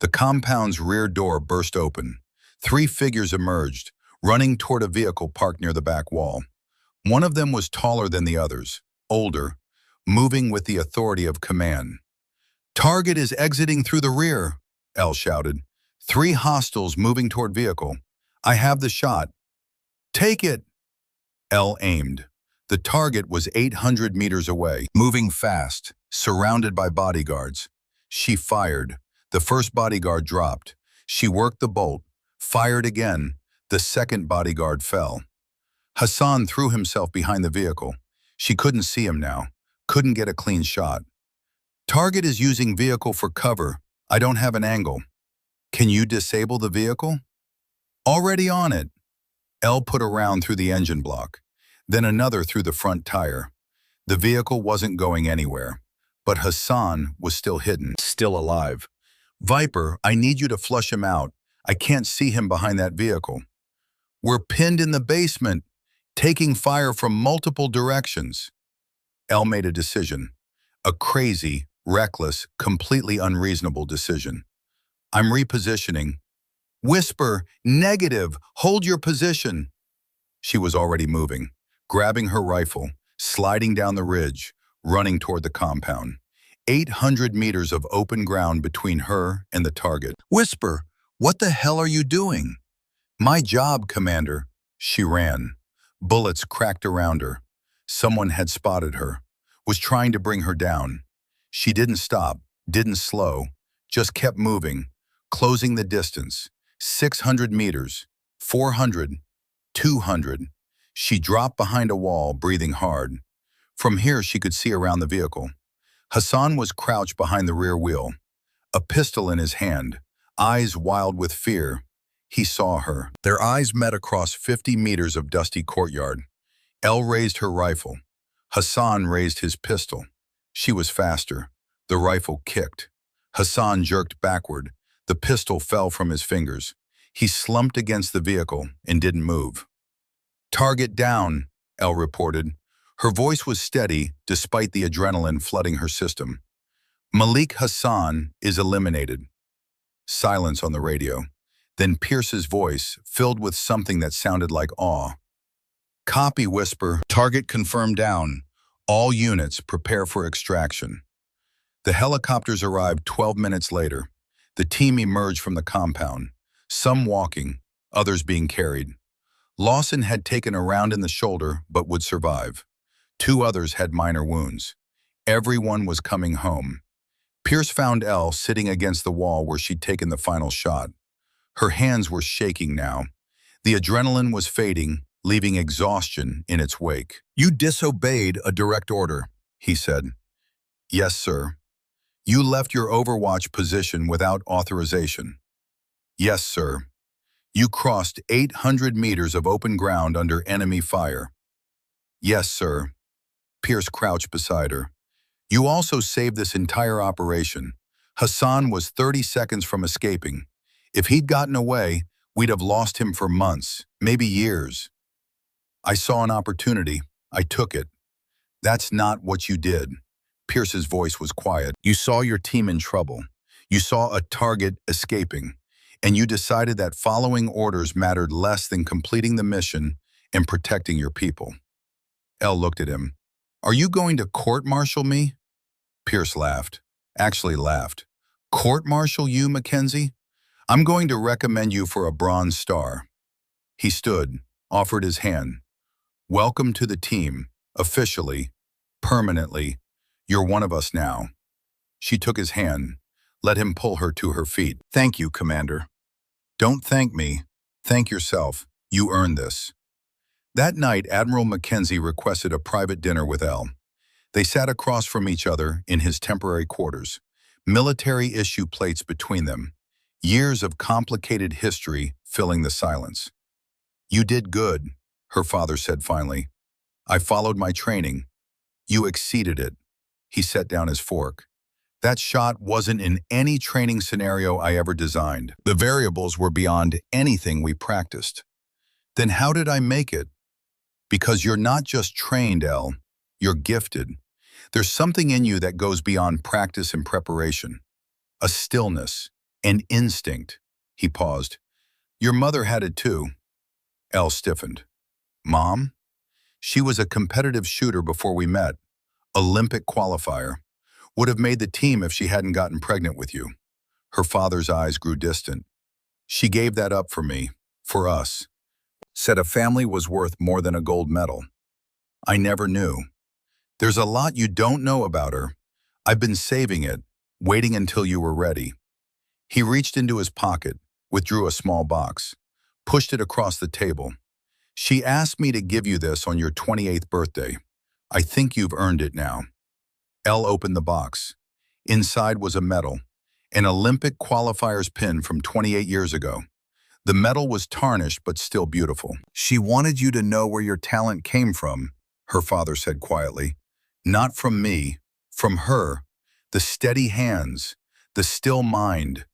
The compound's rear door burst open. 3 figures emerged, running toward a vehicle parked near the back wall. One of them was taller than the others, older, moving with the authority of command. Target is exiting through the rear, Elle shouted. 3 hostiles moving toward vehicle. I have the shot. Take it! Elle aimed. The target was 800 meters away, moving fast, surrounded by bodyguards. She fired. The first bodyguard dropped. She worked the bolt, fired again. The second bodyguard fell. Hassan threw himself behind the vehicle. She couldn't see him now, couldn't get a clean shot. Target is using vehicle for cover. I don't have an angle. Can Can you disable the vehicle? Already on it. Elle put a round through the engine block, then another through the front tire. The vehicle wasn't going anywhere, but Hassan was still hidden, still alive. Viper, I need you to flush him out. I can't see him behind that vehicle. We're pinned in the basement, taking fire from multiple directions. Elle made a decision. A crazy, reckless, completely unreasonable decision. I'm repositioning. Whisper, negative, hold your position. She was already moving, grabbing her rifle, sliding down the ridge, running toward the compound. 800 meters of open ground between her and the target. Whisper, what the hell are you doing? My job, Commander. She ran. Bullets cracked around her. Someone had spotted her, was trying to bring her down. She didn't stop, didn't slow, just kept moving, closing the distance. 600 meters, 400, 200. She dropped behind a wall, breathing hard. From here, she could see around the vehicle. Hassan was crouched behind the rear wheel, a pistol in his hand, eyes wild with fear. He saw her. Their eyes met across 50 meters of dusty courtyard. Elle raised her rifle. Hassan raised his pistol. She was faster. The rifle kicked. Hassan jerked backward. The pistol fell from his fingers. He slumped against the vehicle and didn't move. Target down, Elle reported. Her voice was steady despite the adrenaline flooding her system. Malik Hassan is eliminated. Silence on the radio. Then Pierce's voice, filled with something that sounded like awe. Copy, Whisper. Target confirmed down. All units prepare for extraction. The helicopters arrived 12 minutes later. The team emerged from the compound, some walking, others being carried. Lawson had taken a round in the shoulder but would survive. 2 others had minor wounds. Everyone was coming home. Pierce found Elle sitting against the wall where she'd taken the final shot. Her hands were shaking now. The adrenaline was fading, leaving exhaustion in its wake. You disobeyed a direct order, he said. Yes, sir. You left your overwatch position without authorization. Yes, sir. You crossed 800 meters of open ground under enemy fire. Yes, sir. Pierce crouched beside her. You also saved this entire operation. Hassan was 30 seconds from escaping. If he'd gotten away, we'd have lost him for months, maybe years. I saw an opportunity. I took it. That's not what you did. Pierce's voice was quiet. You saw your team in trouble. You saw a target escaping. And you decided that following orders mattered less than completing the mission and protecting your people. Elle looked at him. Are you going to court-martial me? Pierce laughed. Actually laughed. Court-martial you, Mackenzie? I'm going to recommend you for a Bronze Star. He stood, offered his hand. Welcome to the team, officially, permanently. You're one of us now. She took his hand, let him pull her to her feet. Thank you, Commander. Don't thank me. Thank yourself. You earned this. That night, Admiral Mackenzie requested a private dinner with Elle. They sat across from each other in his temporary quarters, military issue plates between them, years of complicated history filling the silence. You did good, her father said finally. I followed my training. You exceeded it. He set down his fork. That shot wasn't in any training scenario I ever designed. The variables were beyond anything we practiced. Then how did I make it? Because you're not just trained, Elle. You're gifted. There's something in you that goes beyond practice and preparation. A stillness, an instinct. He paused. Your mother had it too. Elle stiffened. Mom? She was a competitive shooter before we met. Olympic qualifier. Would have made the team if she hadn't gotten pregnant with you. Her father's eyes grew distant. She gave that up for me, for us. Said a family was worth more than a gold medal. I never knew. There's a lot you don't know about her. I've been saving it, waiting until you were ready. He reached into his pocket, withdrew a small box, pushed it across the table. She asked me to give you this on your 28th birthday. I think you've earned it now. Elle opened the box. Inside was a medal, an Olympic qualifier's pin from 28 years ago. The medal was tarnished but still beautiful. She wanted you to know where your talent came from, her father said quietly. Not from me, from her. The steady hands, the still mind,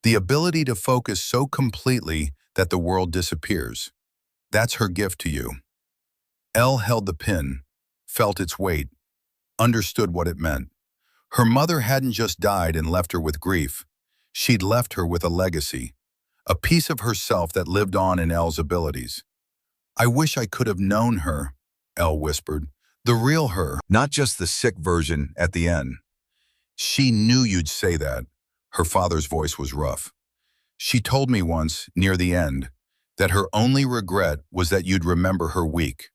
the ability to focus so completely that the world disappears. That's her gift to you. Elle held the pin, felt its weight, understood what it meant. Her mother hadn't just died and left her with grief. She'd left her with a legacy, a piece of herself that lived on in Elle's abilities. I wish I could have known her, Elle whispered. The real her, not just the sick version at the end. She knew you'd say that. Her father's voice was rough. She told me once, near the end, that her only regret was that you'd remember her weak.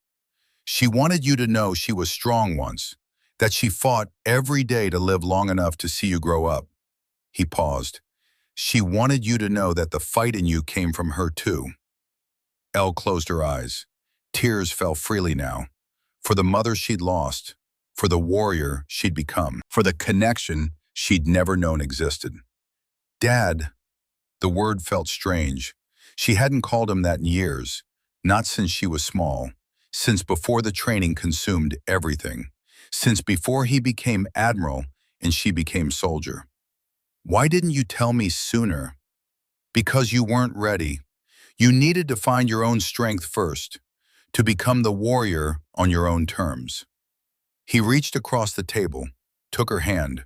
She wanted you to know she was strong once, that she fought every day to live long enough to see you grow up. He paused. She wanted you to know that the fight in you came from her too. Elle closed her eyes. Tears fell freely now. For the mother she'd lost, for the warrior she'd become, for the connection she'd never known existed. Dad, the word felt strange. She hadn't called him that in years, not since she was small, since before the training consumed everything, since before he became admiral and she became soldier. Why didn't you tell me sooner? Because you weren't ready. You needed to find your own strength first, to become the warrior on your own terms. He reached across the table, took her hand.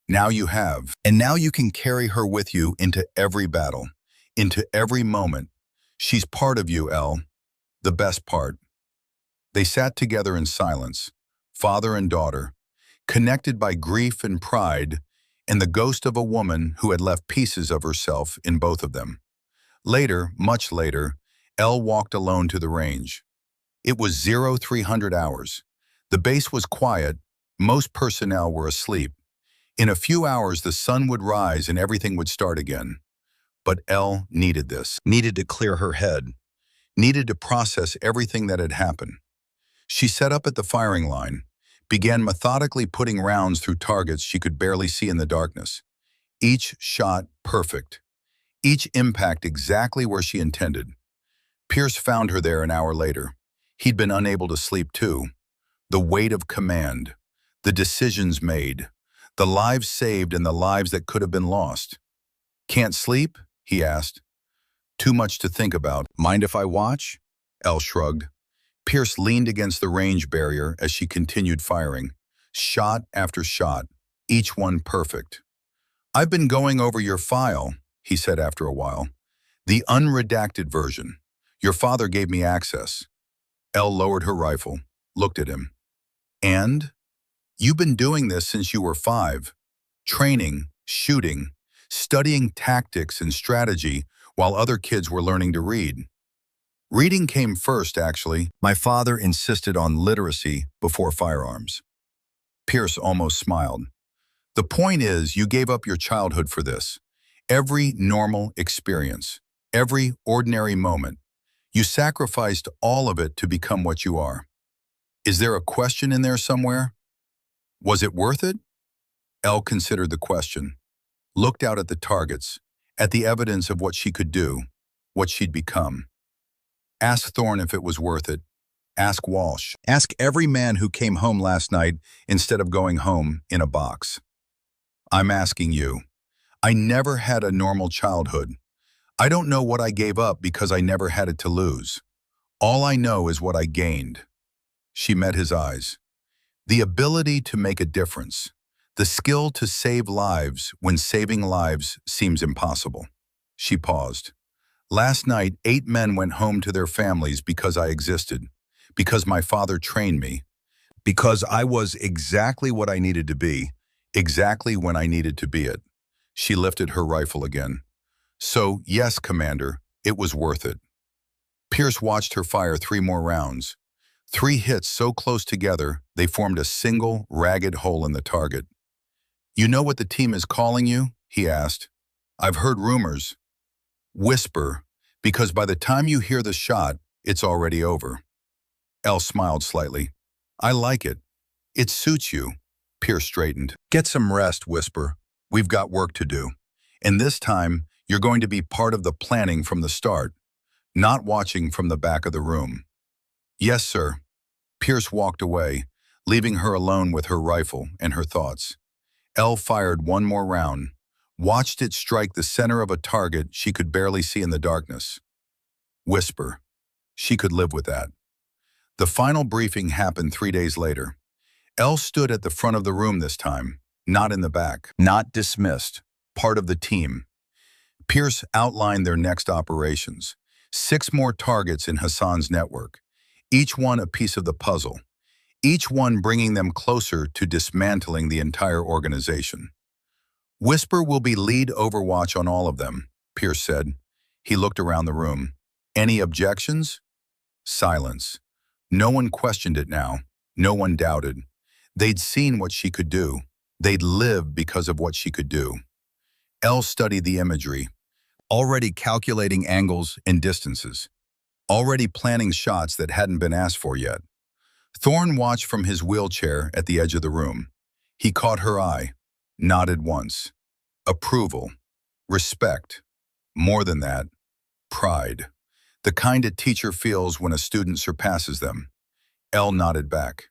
Now you have, and now you can carry her with you into every battle, into every moment. She's part of you, Elle, the best part. They sat together in silence, father and daughter, connected by grief and pride, and the ghost of a woman who had left pieces of herself in both of them. Later, much later, Elle walked alone to the range. It was 0300 hours. The base was quiet. Most personnel were asleep. In a few hours, the sun would rise and everything would start again. But Elle needed this, needed to clear her head, needed to process everything that had happened. She set up at the firing line, began methodically putting rounds through targets she could barely see in the darkness. Each shot perfect. Each impact exactly where she intended. Pierce found her there an hour later. He'd been unable to sleep too. The weight of command, the decisions made, the lives saved and the lives that could have been lost. Can't sleep? He asked. Too much to think about. Mind if I watch? Elle shrugged. Pierce leaned against the range barrier as she continued firing, shot after shot, each one perfect. I've been going over your file, he said after a while. The unredacted version. Your father gave me access. Elle lowered her rifle, looked at him. And? You've been doing this since you were 5. Training, shooting, studying tactics and strategy while other kids were learning to read. Reading came first, actually. My father insisted on literacy before firearms. Pierce almost smiled. The point is, you gave up your childhood for this. Every normal experience, every ordinary moment. You sacrificed all of it to become what you are. Is there a question in there somewhere? Was it worth it? Elle considered the question, looked out at the targets, at the evidence of what she could do, what she'd become. Ask Thorne if it was worth it. Ask Walsh. Ask every man who came home last night instead of going home in a box. I'm asking you. I never had a normal childhood. I don't know what I gave up because I never had it to lose. All I know is what I gained. She met his eyes. The ability to make a difference. The skill to save lives when saving lives seems impossible. She paused. Last night, 8 men went home to their families because I existed, because my father trained me, because I was exactly what I needed to be, exactly when I needed to be it. She lifted her rifle again. So, yes, Commander, it was worth it. Pierce watched her fire 3 more rounds. 3 hits so close together, they formed a single, ragged hole in the target. You know what the team is calling you? He asked. I've heard rumors. Whisper, because by the time you hear the shot, it's already over. Elle smiled slightly. I like it. It suits you. Pierce straightened. Get some rest, Whisper. We've got work to do. And this time, you're going to be part of the planning from the start, not watching from the back of the room. Yes, sir. Pierce walked away, leaving her alone with her rifle and her thoughts. Elle fired one more round, watched it strike the center of a target she could barely see in the darkness. Whisper. She could live with that. The final briefing happened 3 days later. Elle stood at the front of the room this time, not in the back. Not dismissed. Part of the team. Pierce outlined their next operations. 6 more targets in Hassan's network, each one a piece of the puzzle, each one bringing them closer to dismantling the entire organization. Whisper will be lead overwatch on all of them, Pierce said. He looked around the room. Any objections? Silence. No one questioned it now. No one doubted. They'd seen what she could do. They'd lived because of what she could do. Elle studied the imagery, already calculating angles and distances, already planning shots that hadn't been asked for yet. Thorne watched from his wheelchair at the edge of the room. He caught her eye, nodded once. Approval, respect, more than that, pride. The kind a teacher feels when a student surpasses them. Elle nodded back.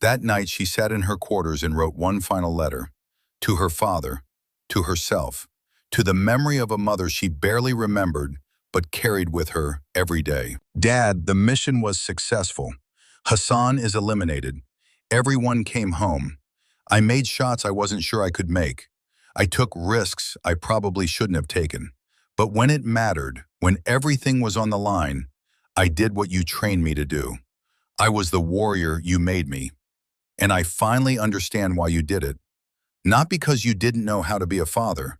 That night she sat in her quarters and wrote one final letter. To her father, to herself, to the memory of a mother she barely remembered but carried with her every day. Dad, the mission was successful. Hassan is eliminated. Everyone came home. I made shots I wasn't sure I could make. I took risks I probably shouldn't have taken. But when it mattered, when everything was on the line, I did what you trained me to do. I was the warrior you made me. And I finally understand why you did it. Not because you didn't know how to be a father,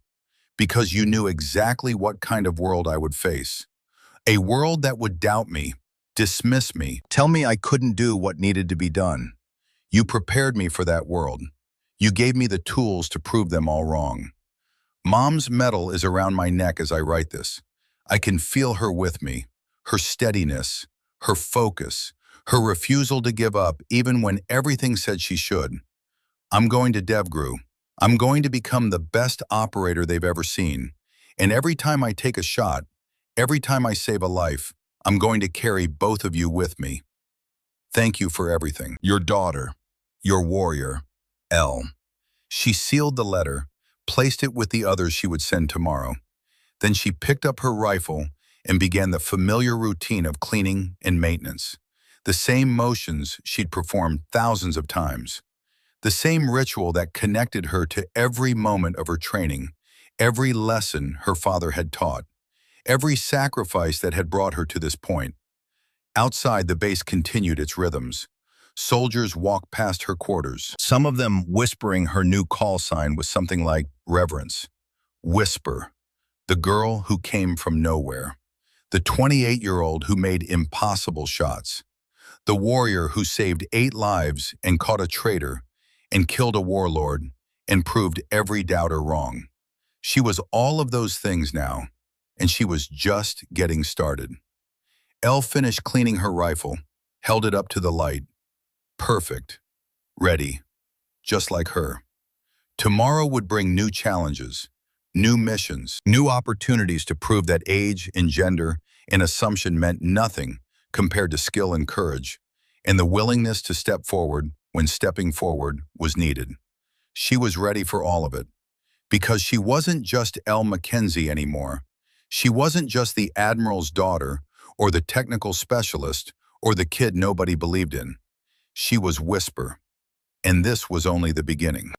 because you knew exactly what kind of world I would face. A world that would doubt me, dismiss me, tell me I couldn't do what needed to be done. You prepared me for that world. You gave me the tools to prove them all wrong. Mom's medal is around my neck as I write this. I can feel her with me, her steadiness, her focus, her refusal to give up even when everything said she should. I'm going to DevGru. I'm going to become the best operator they've ever seen. And every time I take a shot, every time I save a life, I'm going to carry both of you with me. Thank you for everything. Your daughter, your warrior, Elle. She sealed the letter, placed it with the others she would send tomorrow. Then she picked up her rifle and began the familiar routine of cleaning and maintenance. The same motions she'd performed thousands of times. The same ritual that connected her to every moment of her training, every lesson her father had taught, every sacrifice that had brought her to this point. Outside, the base continued its rhythms. Soldiers walked past her quarters, some of them whispering her new call sign with something like reverence. Whisper, the girl who came from nowhere. The 28-year-old who made impossible shots. The warrior who saved 8 lives and caught a traitor and killed a warlord and proved every doubter wrong. She was all of those things now, and she was just getting started. Elle finished cleaning her rifle, held it up to the light. Perfect. Ready. Just like her. Tomorrow would bring new challenges, new missions, new opportunities to prove that age and gender and assumption meant nothing compared to skill and courage, and the willingness to step forward when stepping forward was needed. She was ready for all of it, because she wasn't just Elle Mackenzie anymore. She wasn't just the admiral's daughter, or the technical specialist, or the kid nobody believed in. She was Whisper, and this was only the beginning.